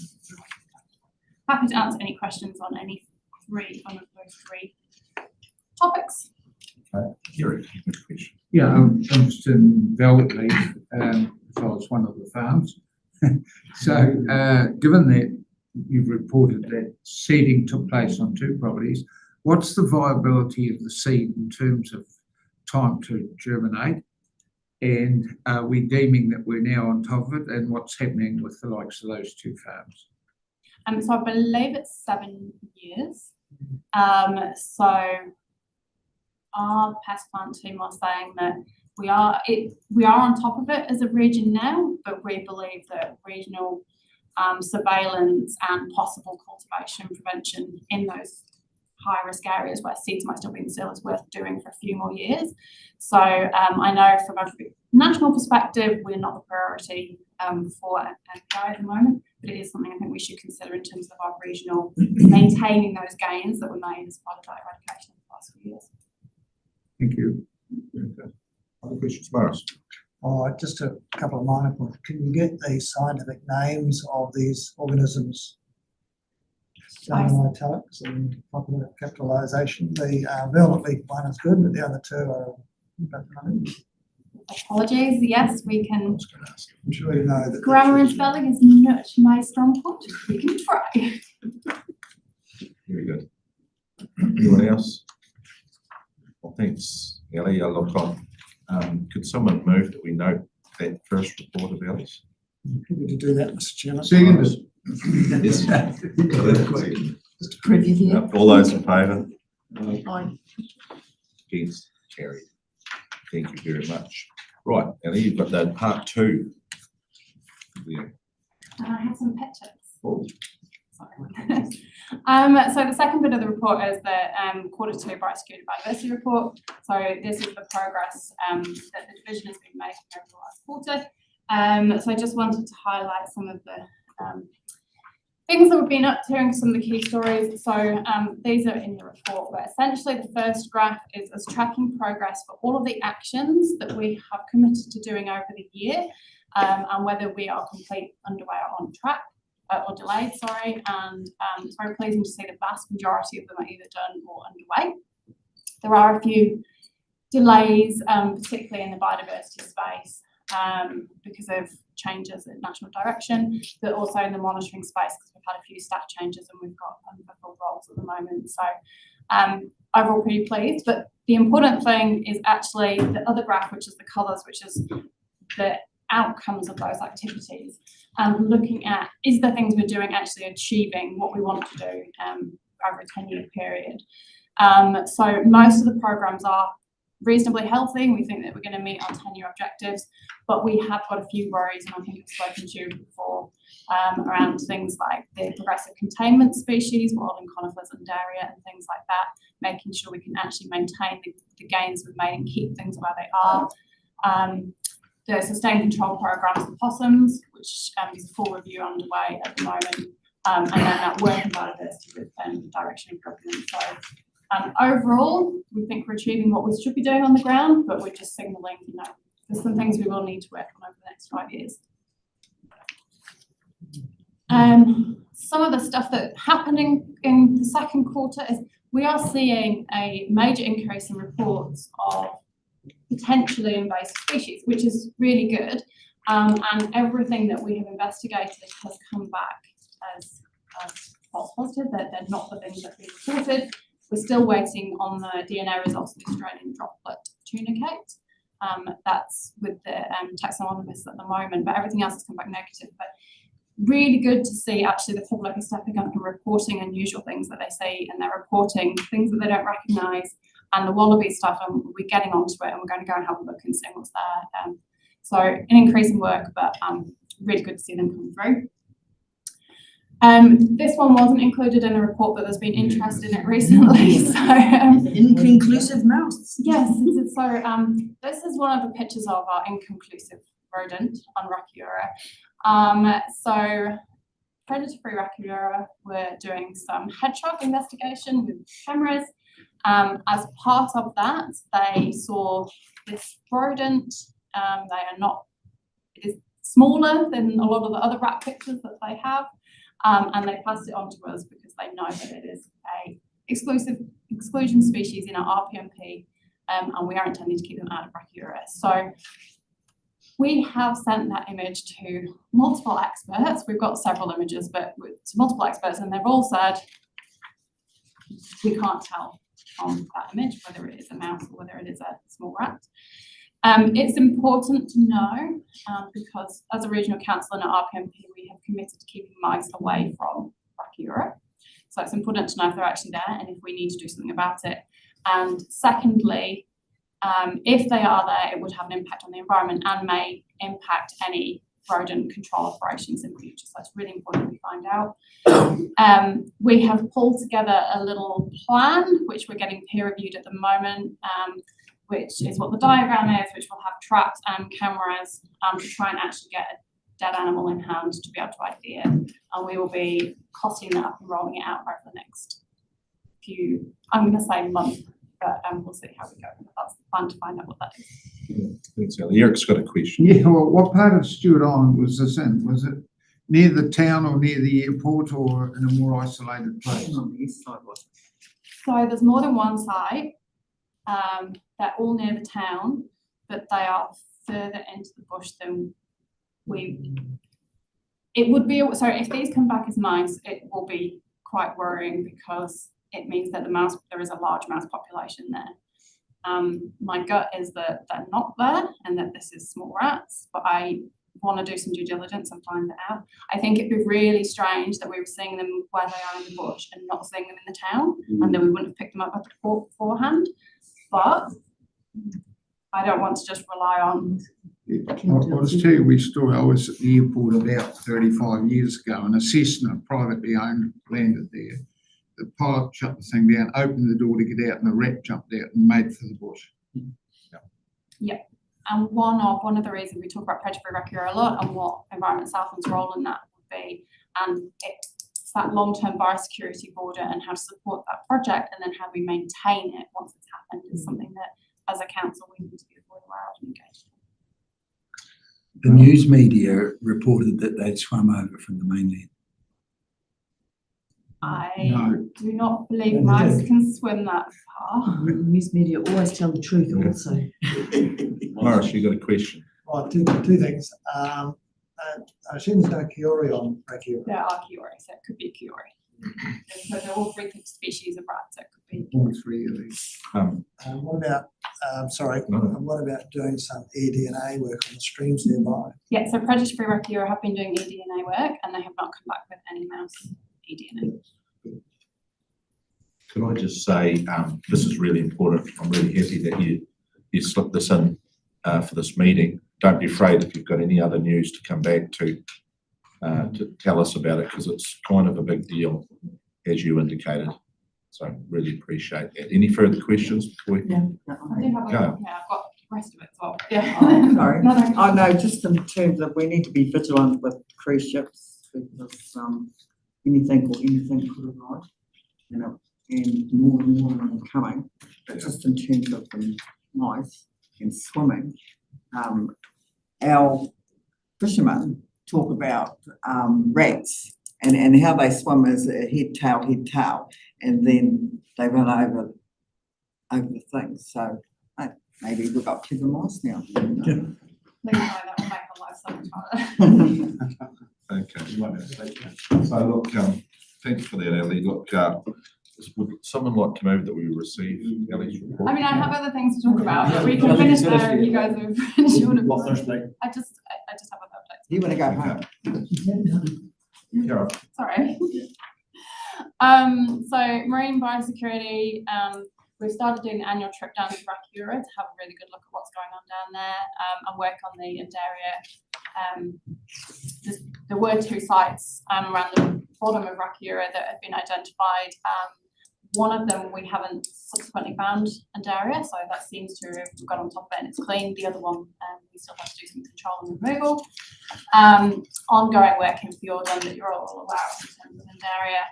Happy to answer any questions on any one of those 3 topics. Gary, good question. Yeah, I'm interested in Velvet Leaf, so it's one of the farms. So, given that you've reported that seeding took place on 2 properties, what's the viability of the seed in terms of time to germinate? And are we deeming that we're now on top of it? And what's happening with the likes of those 2 farms? So I believe it's 7 years. So our pest plant team are saying that we are on top of it as a region now, but we believe that regional surveillance and possible cultivation prevention in those high risk areas where seeds might still be in soil is worth doing for a few more years. So I know from a national perspective, we're not the priority for MPI at the moment, but it is something I think we should consider in terms of our regional maintaining those gains that were made as part of that eradication in the last few years. Thank you. Okay. Other questions, Morris? Just a couple of minor points. Can you get the scientific names of these organisms? Italics and proper capitalisation. The Velvet Leaf one is good, but the other 2 are. Apologies. Yes, we can. I'm sure you know that. Grammar and spelling is not my strong point. We can try. Very good. Anyone else? Well, thanks, Ellie. I'll look on. Could someone move that we note that first report of Ellie's? Happy to do that, Mr. Chairman. Second. Yes. Just a preview here. All those in favour? Aye. Against? Carried. Thank you very much. Right, Ellie, you've got that part 2. Yeah. And I have some pictures. Oh. So the second bit of the report is the Q2 Biosecurity Biodiversity Report. So this is the progress that the division has been making over the last quarter. So I just wanted to highlight some of the things that we've been up to and some of the key stories. So these are in the report, but essentially the first graph is us tracking progress for all of the actions that we have committed to doing over the year, and whether we are complete, underway, or on track. Or delayed, sorry, and it's very pleasing to see the vast majority of them are either done or underway. There are a few delays, particularly in the biodiversity space, because of changes in national direction, but also in the monitoring space because we've had a few staff changes and we've got unfulfilled roles at the moment. So overall pretty pleased, but the important thing is actually the other graph, which is the colours, which is the outcomes of those activities. Looking at, is the things we're doing actually achieving what we want to do over a 10-year period? So most of the programs are reasonably healthy, and we think that we're going to meet our 10-year objectives, but we have got a few worries, and I think I've spoken to you before, around things like the progressive containment species, wilding conifers and dahlia and things like that, making sure we can actually maintain the gains we've made and keep things where they are. The sustained control programs for possums, which is a full review underway at the moment, and then that working biodiversity with direction improvement. So overall, we think we're achieving what we should be doing on the ground, but we're just signalling, there's some things we will need to work on over the next 5 years. Some of the stuff that's happening in the second quarter is we are seeing a major increase in reports of potentially invasive species, which is really good. And everything that we have investigated has come back as false positive. They're not the things that we reported. We're still waiting on the DNA results of the Australian droplet tunicate. That's with the taxonomists at the moment, but everything else has come back negative. But really good to see actually the public is stepping up and reporting unusual things that they see, and they're reporting things that they don't recognise, and the wallaby stuff, and we're getting onto it, and we're going to go and have a look and see what's there. So an increase in work, but really good to see them come through. This one wasn't included in the report, but there's been interest in it recently. So inconclusive mouths. Yes, so this is one of the pictures of our inconclusive rodent on Rakiura. So predator-free Rakiura were doing some hedgehog investigation with cameras. As part of that, they saw this rodent. It is smaller than a lot of the other rat pictures that they have. And they passed it on to us because they know that it is a exclusion species in our RPMP, and we are intending to keep them out of Rakiura. So we have sent that image to multiple experts. We've got several images, but to multiple experts, and they've all said we can't tell on that image whether it is a mouse or whether it is a small rat. It's important to know because as a regional council in our RPMP, we have committed to keeping mice away from Rakiura. So it's important to know if they're actually there and if we need to do something about it. And secondly, if they are there, it would have an impact on the environment and may impact any rodent control operations in the future. So it's really important we find out. We have pulled together a little plan, which we're getting peer reviewed at the moment, which is what the diagram is, which will have traps and cameras to try and actually get a dead animal in hand to be able to ID it. And we will be costing that up and rolling it out over the next few, I'm going to say month, but we'll see how we go. That's the plan, to find out what that is. Thanks, Ellie. Eric's got a question. Yeah, well, what part of Stewart Island was this in? Was it near the town or near the airport or in a more isolated place? On the east side, was it? So there's more than one site. They're all near the town, but they are further into the bush than it would be. So if these come back as mice, it will be quite worrying because it means that there is a large mouse population there. My gut is that they're not there and that this is small rats, but I want to do some due diligence and find it out. I think it'd be really strange that we were seeing them where they are in the bush and not seeing them in the town, and then we wouldn't have picked them up at the port beforehand. But I don't want to just rely on. I'll just tell you I was at the airport about 35 years ago, and a Cessna privately owned landed there. The pilot shut the thing down, opened the door to get out, and the rat jumped out and made for the bush. Yeah. And one of the reasons we talk about predatory Rakiura a lot and what Environment Southland's role in that would be, and it's that long-term biosecurity border and how to support that project, and then how we maintain it once it's happened is something that, as a council, we need to be fully aware of and engaged in. The news media reported that they'd swum over from the mainland. I do not believe mice can swim that far. News media always tell the truth also. Morris, you got a question? Well, two things. I assume there's no Kiori on Rakiura. There are Kiori, so it could be Kiori. So they're all 3 species of rats, so it could be. All 3 of these. What about doing some eDNA work on the streams nearby? Yeah, so predatory Rakiura have been doing eDNA work and they have not come back with any mouse eDNA. Could I just say, this is really important. I'm really happy that you you slipped this in for this meeting. Don't be afraid if you've got any other news to come back to tell us about it, because it's kind of a big deal, as you indicated. So really appreciate that. Any further questions before we Yeah. I do have go? yeah, I've got the rest of it as well. Yeah. Oh, sorry. No, no. I know, just in terms of we need to be vigilant with cruise ships because anything could arrive, you know, and more and more of them coming. But just in terms of the ice and swimming, our fishermen talk about rats and how they swim as a head tail, and then they run over the things. So maybe we've got clever mice now. You know? That will make our life so much harder. Okay. So look, thanks for that, Ellie. Look, would someone like to move that we receive Ellie's report? I mean, I have other things to talk about, but we can finish there if you guys are finished. I just have other updates. You want to go home? Carol. Sorry. So marine biosecurity, we've started doing the annual trip down to Rakura to have a really good look at what's going on down there, and work on the Indaria. There were 2 sites around the bottom of Rakura that have been identified. One of them we haven't subsequently found Indaria, so that seems to have got on top of it and it's clean. The other one we still have to do some control and removal. Ongoing work in Fjorden that you're all aware of in terms of Indaria,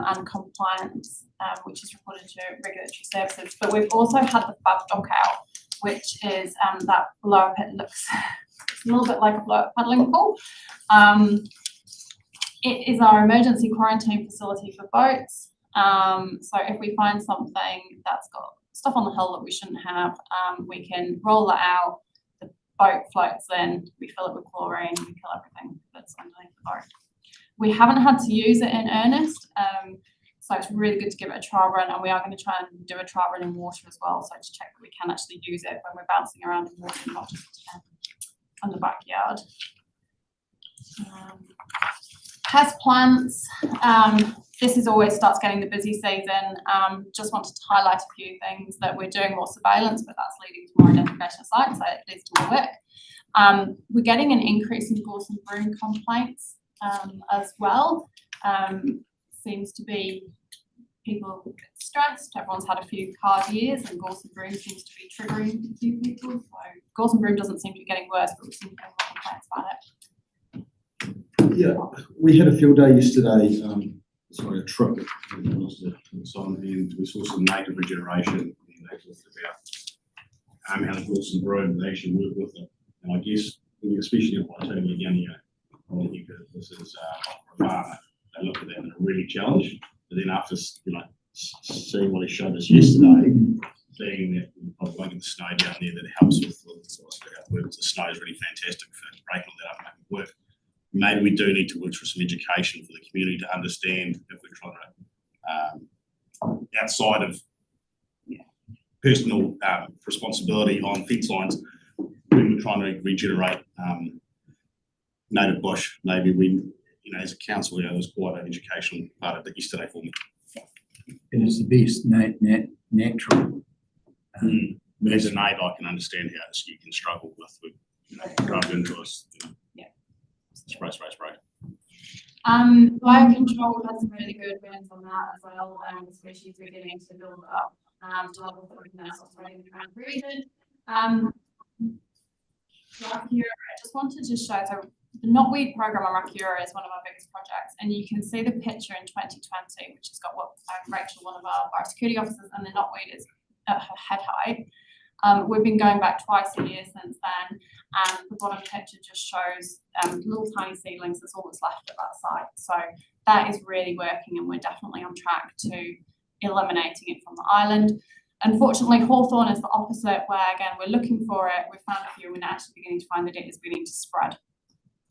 and compliance, which is reported to regulatory services. But we've also had the FAB dock out, which is that blow-up. It looks a little bit like a blow-up paddling pool. It is our emergency quarantine facility for boats. So if we find something that's got stuff on the hull that we shouldn't have, we can roll that out. The boat floats in, we fill it with chlorine, we kill everything that's underneath the boat. We haven't had to use it in earnest, so it's really good to give it a trial run, and we are going to try and do a trial run in water as well, so to check that we can actually use it when we're bouncing around in water, not just in the backyard. Pest plants. This is always starts getting the busy season. Just wanted to highlight a few things that we're doing more surveillance, but that's leading to more identification of sites, so it leads to more work. We're getting an increase in gorse and broom complaints as well. Seems to be people get stressed. Everyone's had a few hard years, and gorse and broom seems to be triggering a few people. So gorse and broom doesn't seem to be getting worse, but we seem to have more complaints about it. Yeah, we had a field day yesterday, a trip and we saw some native regeneration, and they talked about how the gorse and broom, they actually work with it. And I guess, especially in Waitonia down here, because this is for a farmer, they look at that and are really challenged. But then after seeing what he showed us yesterday, seeing that we probably won't get the snow down there, that helps with how it works. The snow is really fantastic for breaking all that up and making it work. Maybe we do need to work through some education for the community to understand if we're trying to, outside of personal responsibility on fence lines, when we're trying to regenerate native bush, maybe we, as a council, there was quite an educational part of it yesterday for me. And it's the best natural. As an aide, I can understand how you can struggle with drug into us. Spray. Biocontrol has some really good wins on that as well, especially as we're getting to build up to levels that we can now start spreading around the region. Rakura, I just wanted to show, so the knotweed program on Rakura is one of our biggest projects, and you can see the picture in 2020, which has got what Rachel, one of our biosecurity officers, and the knotweed is at her head height. We've been going back twice a year since then, and the bottom picture just shows little tiny seedlings. That's all that's left at that site. So that is really working, and we're definitely on track to eliminating it from the island. Unfortunately, hawthorn is the opposite, where again we're looking for it. We've found a few, we're now actually beginning to find that it is beginning to spread.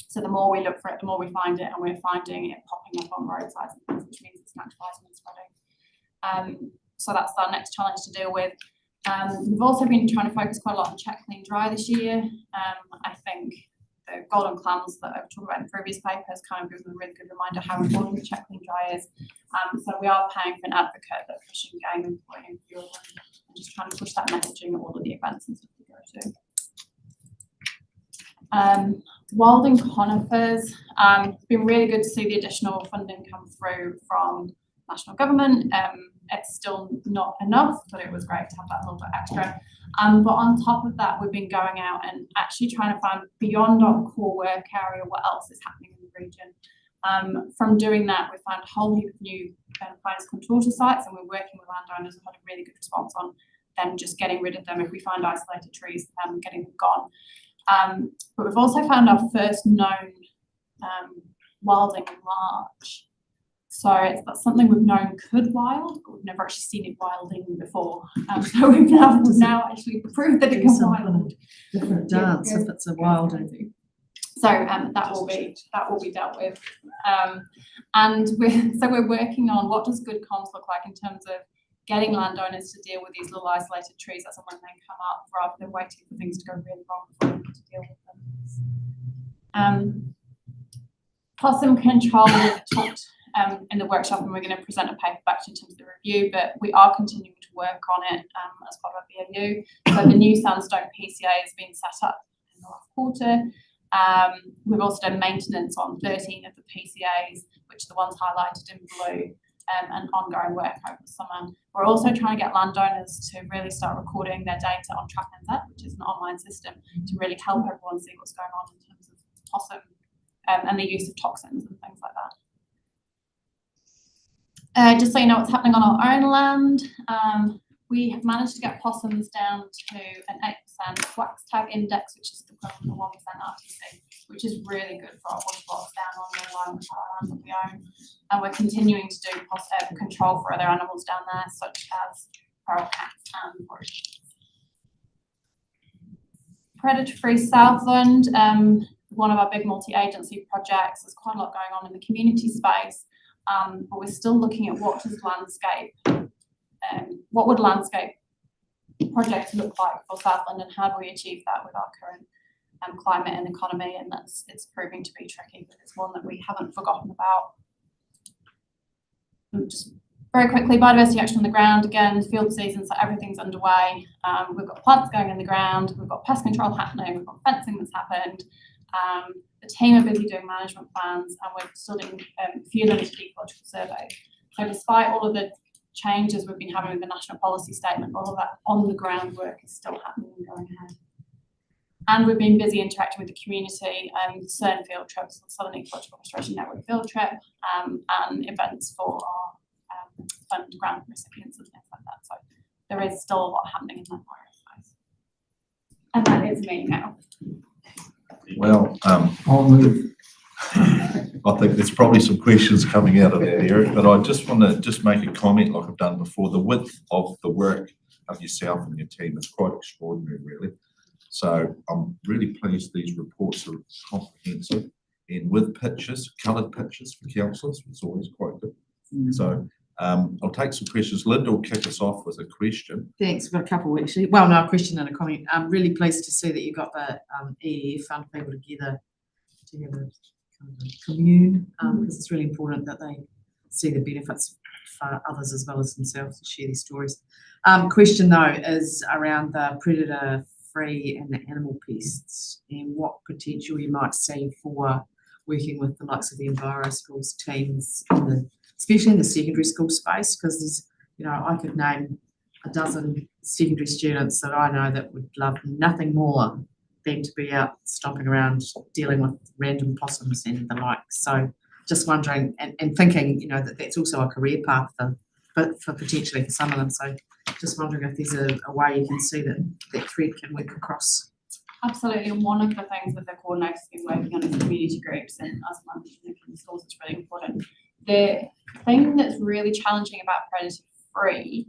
So the more we look for it, the more we find it, and we're finding it popping up on roadsides and things, which means it's naturalising and spreading. So that's our next challenge to deal with. We've also been trying to focus quite a lot on check, clean, dry this year. I think the golden clams that I've talked about in previous papers kind of gives them a really good reminder how important the check, clean, dry is. So we are paying for an advocate that Fish and Game employ in Fjorden, and just trying to push that messaging at all of the events and stuff we go to. Wilding conifers, it's been really good to see the additional funding come through from national government. It's still not enough, but it was great to have that little bit extra. But on top of that, we've been going out and actually trying to find beyond our core work area what else is happening in the region. From doing that, we found a whole heap of new finest contorta sites, and we're working with landowners who had a really good response on them just getting rid of them if we find isolated trees, getting them gone. But we've also found our first known wilding larch. So that's something we've known could wild, but we've never actually seen it wilding before. So we've now actually proved that it can wild. Different dance if it's a wilding. So that will be dealt with. And we're working on what does good comms look like in terms of getting landowners to deal with these little isolated trees as and when they come up, rather than waiting for things to go really wrong before we get to deal with them. Possum control, we've talked in the workshop, and we're going to present a paper back in terms of the review, but we are continuing to work on it as part of our BAU. So the new sandstone PCA has been set up in the last quarter. We've also done maintenance on 13 of the PCAs, which are the ones highlighted in blue, and ongoing work over the summer. We're also trying to get landowners to really start recording their data on TrackNZ, which is an online system, to really help everyone see what's going on in terms of possum and the use of toxins and things like that. Just so you know what's happening on our own land, we have managed to get possums down to an 8% wax tag index, which is the equivalent of 1% RTC, which is really good for our bushwalks down on the line with our land that we own. And we're continuing to do control for other animals down there, such as feral cats and foragers. Predator-free Southland, one of our big multi-agency projects. There's quite a lot going on in the community space. But we're still looking at what would landscape projects look like for Southland, and how do we achieve that with our current climate and economy, and it's proving to be tricky, but it's one that we haven't forgotten about. Just very quickly, biodiversity action on the ground, again, field season, so everything's underway. We've got plants going in the ground, we've got pest control happening, we've got fencing that's happened. The team are busy doing management plans, and we're still doing a few limited ecological surveys. So despite all of the changes we've been having with the national policy statement, all of that on the ground work is still happening and going ahead. And we've been busy interacting with the community, CERN field trips, the Southern Ecological Restoration Network field trip, and events for our fund grant recipients and things like that. So there is still a lot happening in that area space. And that is me now. Well, I'll move. I think there's probably some questions coming out of that, Eric, but I just want to make a comment like I've done before. The width of the work of yourself and your team is quite extraordinary, really. So I'm really pleased these reports are comprehensive and with pictures, coloured pictures for councillors, which is always quite good. So I'll take some questions. Linda will kick us off with a question. Thanks. We've got a couple actually. Well, no, a question and a comment. I'm really pleased to see that you got the EEF fund people together to have a kind of commune, because it's really important that they see the benefits for others as well as themselves to share these stories. Question though is around the predator-free and the animal pests, and what potential you might see for working with the likes of the Enviro Schools teams, especially in the secondary school space, because there's, I could name a dozen secondary students that I know that would love nothing more than to be out stomping around dealing with random possums and the like. So just wondering and thinking, that that's also a career path for potentially for some of them. So just wondering if there's a way you can see that thread can work across. Absolutely, and one of the things that the coordinator's been working on is community groups, and as mentioned in schools, it's really important. The thing that's really challenging about predator-free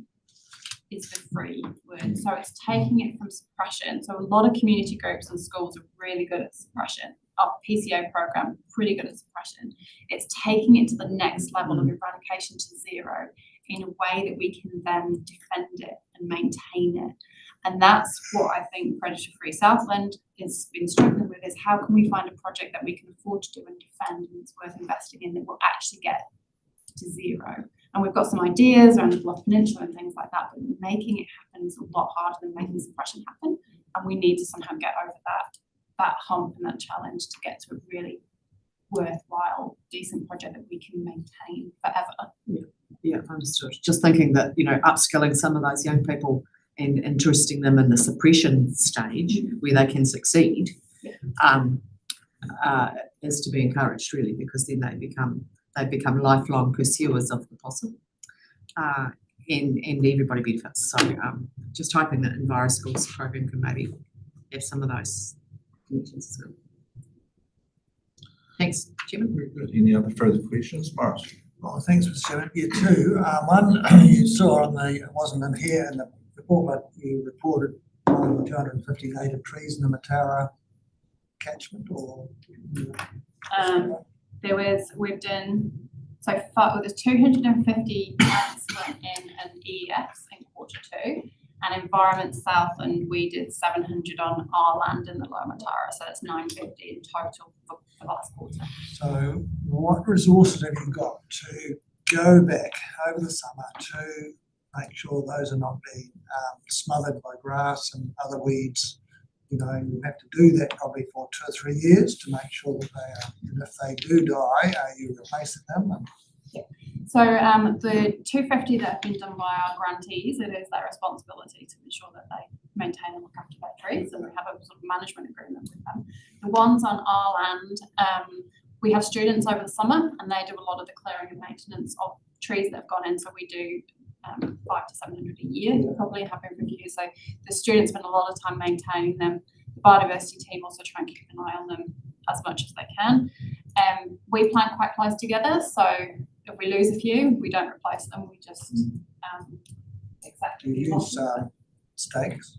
is the free word. So it's taking it from suppression. So a lot of community groups and schools are really good at suppression. Our PCA program, pretty good at suppression. It's taking it to the next level of eradication to zero in a way that we can then defend it and maintain it. And that's what I think Predator-Free Southland has been struggling with, is how can we find a project that we can afford to do and defend, and it's worth investing in, that will actually get to zero. And we've got some ideas around the Bluff Peninsula and things like that, but making it happen is a lot harder than making suppression happen. And we need to somehow get over that hump and that challenge to get to a really worthwhile, decent project that we can maintain forever. Yeah, understood. Just thinking that, you know, upskilling some of those young people and interesting them in the suppression stage where they can succeed, is to be encouraged really, because then they become lifelong pursuers of the possible, and everybody benefits. So just hoping that EnviroSchools program can maybe have some of those connections as well. Thanks, Chairman. Very good. Any other further questions, Morris? Well, thanks, Mr. Chairman. You too. One you saw on the, it wasn't in here in the report, but you reported more than 250 native trees in the Matara catchment, or We've done so far. There's 250 plants went in EES in Q2, and Environment Southland we did 700 on our land in the Lower Matara, so that's 950 in total for the last quarter. so what resources have you got to go back over the summer to make sure those are not being smothered by grass and other weeds? You know, you have to do that probably for 2 or 3 years to make sure that they are, and if they do die, are you replacing them? So the 250 that have been done by our grantees, it is their responsibility to ensure that they maintain and look after their trees, and we have a sort of management agreement with them. The ones on our land, we have students over the summer, and they do a lot of the clearing and maintenance of trees that have gone in. So we do 500 to 700 a year, probably have been reviewed. So the students spend a lot of time maintaining them. The biodiversity team also try and keep an eye on them as much as they can. We plant quite close together, so if we lose a few, we don't replace them. We just Do you use stakes?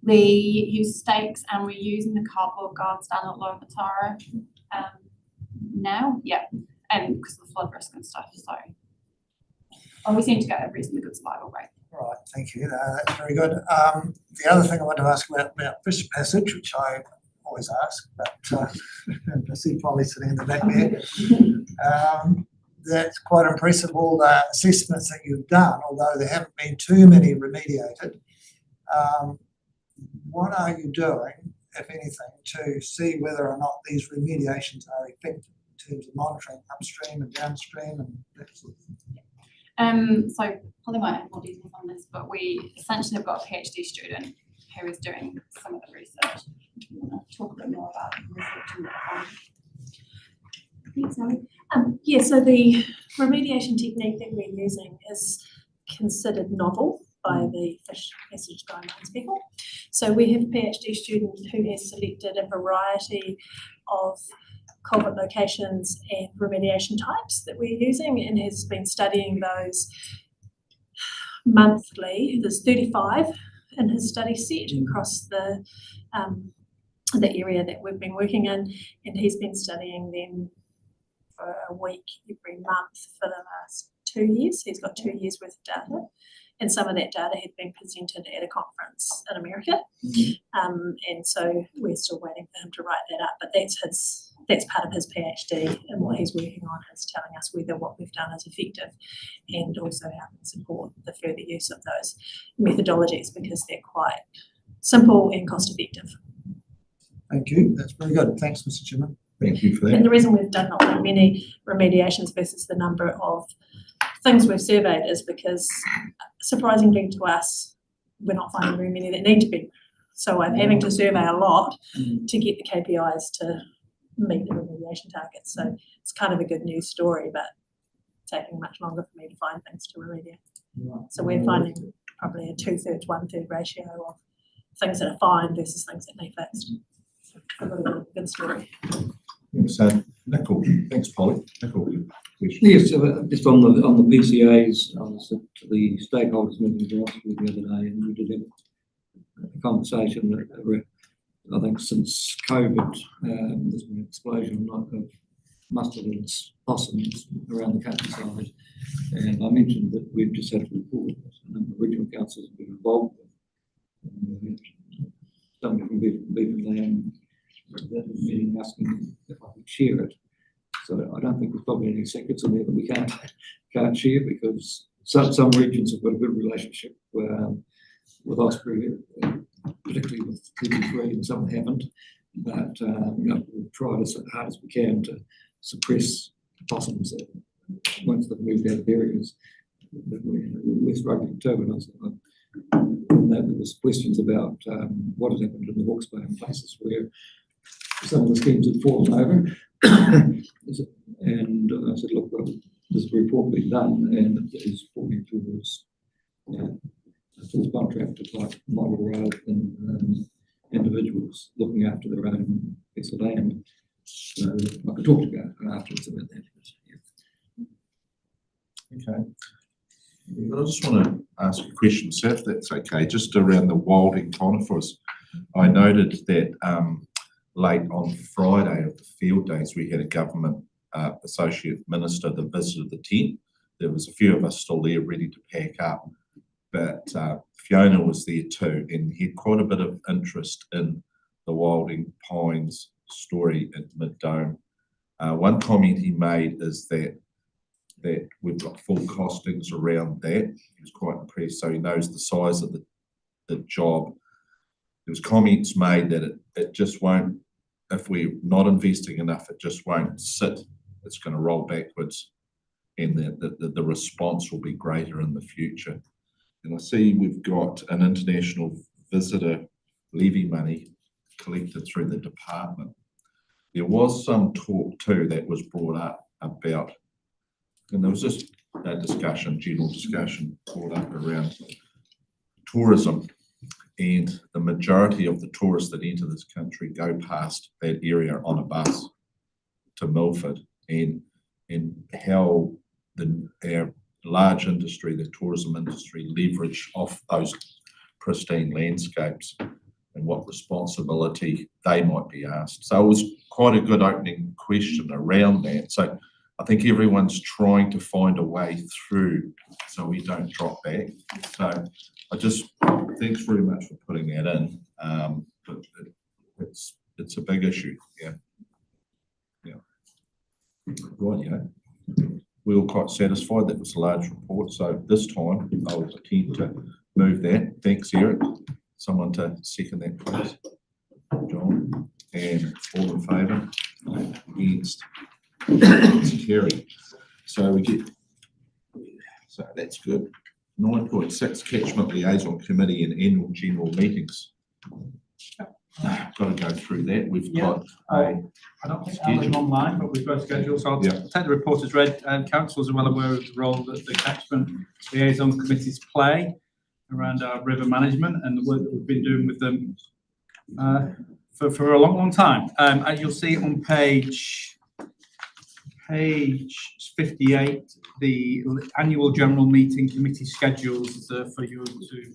We use stakes, and we're using the cardboard guards down at Lower Matara now, and because of the flood risk and stuff. So, we seem to get a reasonably good survival rate. Right, thank you. That's very good. The other thing I want to ask about fish passage, which I always ask, but I see Polly sitting in the back there. That's quite impressive, all the assessments that you've done, although there haven't been too many remediated. What are you doing, if anything, to see whether or not these remediations are effective in terms of monitoring upstream and downstream and that sort of thing? So Polly might have more details on this, but we essentially have got a PhD student who is doing some of the research. Do you want to talk a bit more about the research and what Thanks, Ali. So the remediation technique that we're using is considered novel by the fish passage guidelines people. So we have a PhD student who has selected a variety of culvert locations and remediation types that we're using, and has been studying those monthly. There's 35 in his study set across the area that we've been working in, and he's been studying them for a week every month for the last 2 years. He's got 2 years worth of data, and some of that data had been presented at a conference in America. And so we're still waiting for him to write that up, but that's part of his PhD, and what he's working on is telling us whether what we've done is effective, and also how we support the further use of those methodologies, because they're quite simple and cost effective. Thank you. That's very good. Thanks, Mr. Chairman. Thank you for that. And the reason we've done not that many remediations versus the number of things we've surveyed is because, surprisingly to us, we're not finding very many that need to be. So I'm having to survey a lot to get the KPIs to meet the remediation targets. So it's kind of a good news story, but taking much longer for me to find things to remediate. So we're finding probably a 2/3, 1/3 ratio of things that are fine versus things that need fixed. A really good story. Thanks, Nicole. Thanks, Polly. Nicole. Yes, just on the PCAs, I was at the stakeholders meeting in Glasgow the other day, and we did have a conversation that I think since COVID, there's been an explosion of mustard possums around the countryside. And I mentioned that we've just had a report that a number of regional councils have been involved with. Somebody from Beaverland meeting asking if I could share it. So I don't think there's probably any secrets in there that we can't share, because some regions have got a good relationship with Osprey, particularly with TV3, and some haven't. But we've tried as hard as we can to suppress possums that once they've moved out of areas that we're struggling too. And there was questions about what had happened in the Hawke's Bay and places where some of the schemes had fallen over. And I said, look, well, there's a report being done, and it is pointing towards a full contractor type model rather than individuals looking after their own piece of land. So I could talk about afterwards about that. Okay. But I just want to ask a question, sir, if that's okay, just around the wilding conifers. I noted that late on Friday of the field days, we had a government associate minister that visited the tent. There was a few of us still there ready to pack up, but Fiona was there too, and he had quite a bit of interest in the Wilding Pines story at Mid-Dome. One comment he made is that we've got full costings around that. He was quite impressed, so he knows the size of the job. There was comments made that it just won't, if we're not investing enough, it just won't sit. It's going to roll backwards, and the response will be greater in the future. And I see we've got an international visitor levy money collected through the department. There was some talk too that was brought up about, and there was just a discussion, general discussion brought up around tourism, and the majority of the tourists that enter this country go past that area on a bus to Milford, and how our large industry, the tourism industry, leverage off those pristine landscapes and what responsibility they might be asked. So it was quite a good opening question around that. So I think everyone's trying to find a way through so we don't drop back. So thanks very much for putting that in. But it's a big issue. Yeah. Right, we were quite satisfied. That was a large report. So this time I'll attempt to move that. Thanks, Eric. Someone to second that, please. John. And all in favour? Against? It's carried. So that's good. 9.6 Catchment Liaison Committee and Annual General Meetings. Got to go through that. We've got I don't think Alan's online, but we've got a schedule, so I'll take the report as read. Councillors are well aware of the role that the Catchment Liaison Committees play around our river management and the work that we've been doing with them for a long time. And you'll see on page 58, the annual general meeting committee schedules is there for you to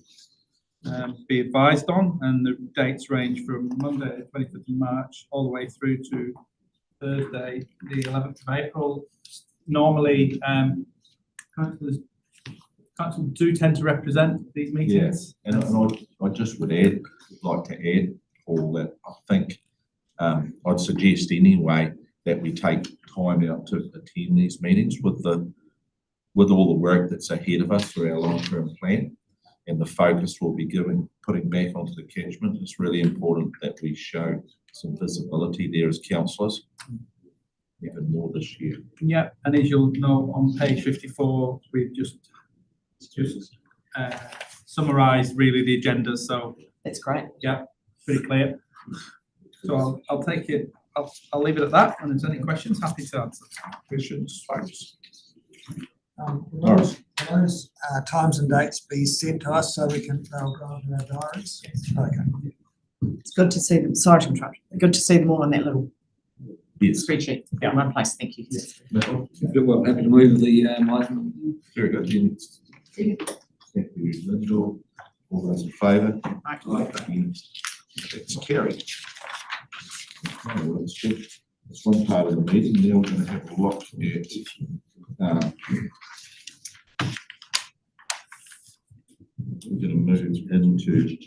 be advised on, and the dates range from Monday, the 25th of March, all the way through to Thursday, the 11th of April. Normally, council do tend to represent these meetings. Yeah, and I just would like to add, Paul, that I think I'd suggest anyway that we take time out to attend these meetings with all the work that's ahead of us through our long-term plan. And the focus we'll be putting back onto the catchment. It's really important that we show some visibility there as councillors, even more this year. Yeah, and as you'll know, on page 54, we've just summarised really the agenda. So that's great. Yeah, pretty clear. So I'll take it. I'll leave it at that. And if there's any questions, happy to answer questions. Thanks. Those times and dates be sent to us so we can go into our diaries. Okay. It's good to see them. Sorry to interrupt. Good to see them all in that little spreadsheet in one place. Thank you. Well, happy to move the item. Very good. Thank you, Lyndall. All those in favour? It's carried. Okay, well, that's good. That's one part of the meeting. Now we're going to have a look at we're going to move into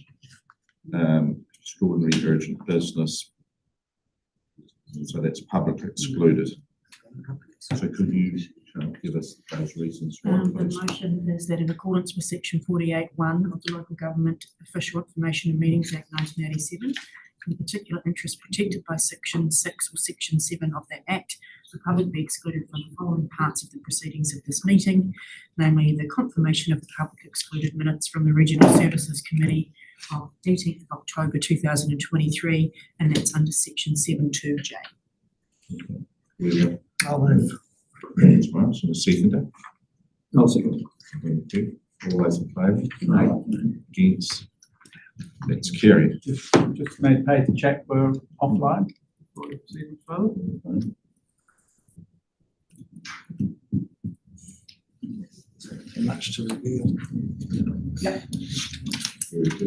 extraordinary urgent business. So that's public excluded. So could you give us those reasons why, The please. motion is that in accordance with section 48(1) of the Local Government Official Information and Meetings Act 1987, in particular interest protected by section 6 or section 7 of that act, the public be excluded from the following parts of the proceedings of this meeting, namely the confirmation of the public excluded minutes from the Regional Services Committee of 18th of October 2023, and that's under section 7(2)(j). I'll move. Thanks, Mark. So the seconder. I'll second. Thank you. All those in favour? Against? That's carried. Just made pay to check we're offline before we proceed further. Much to reveal. Yeah. Very good.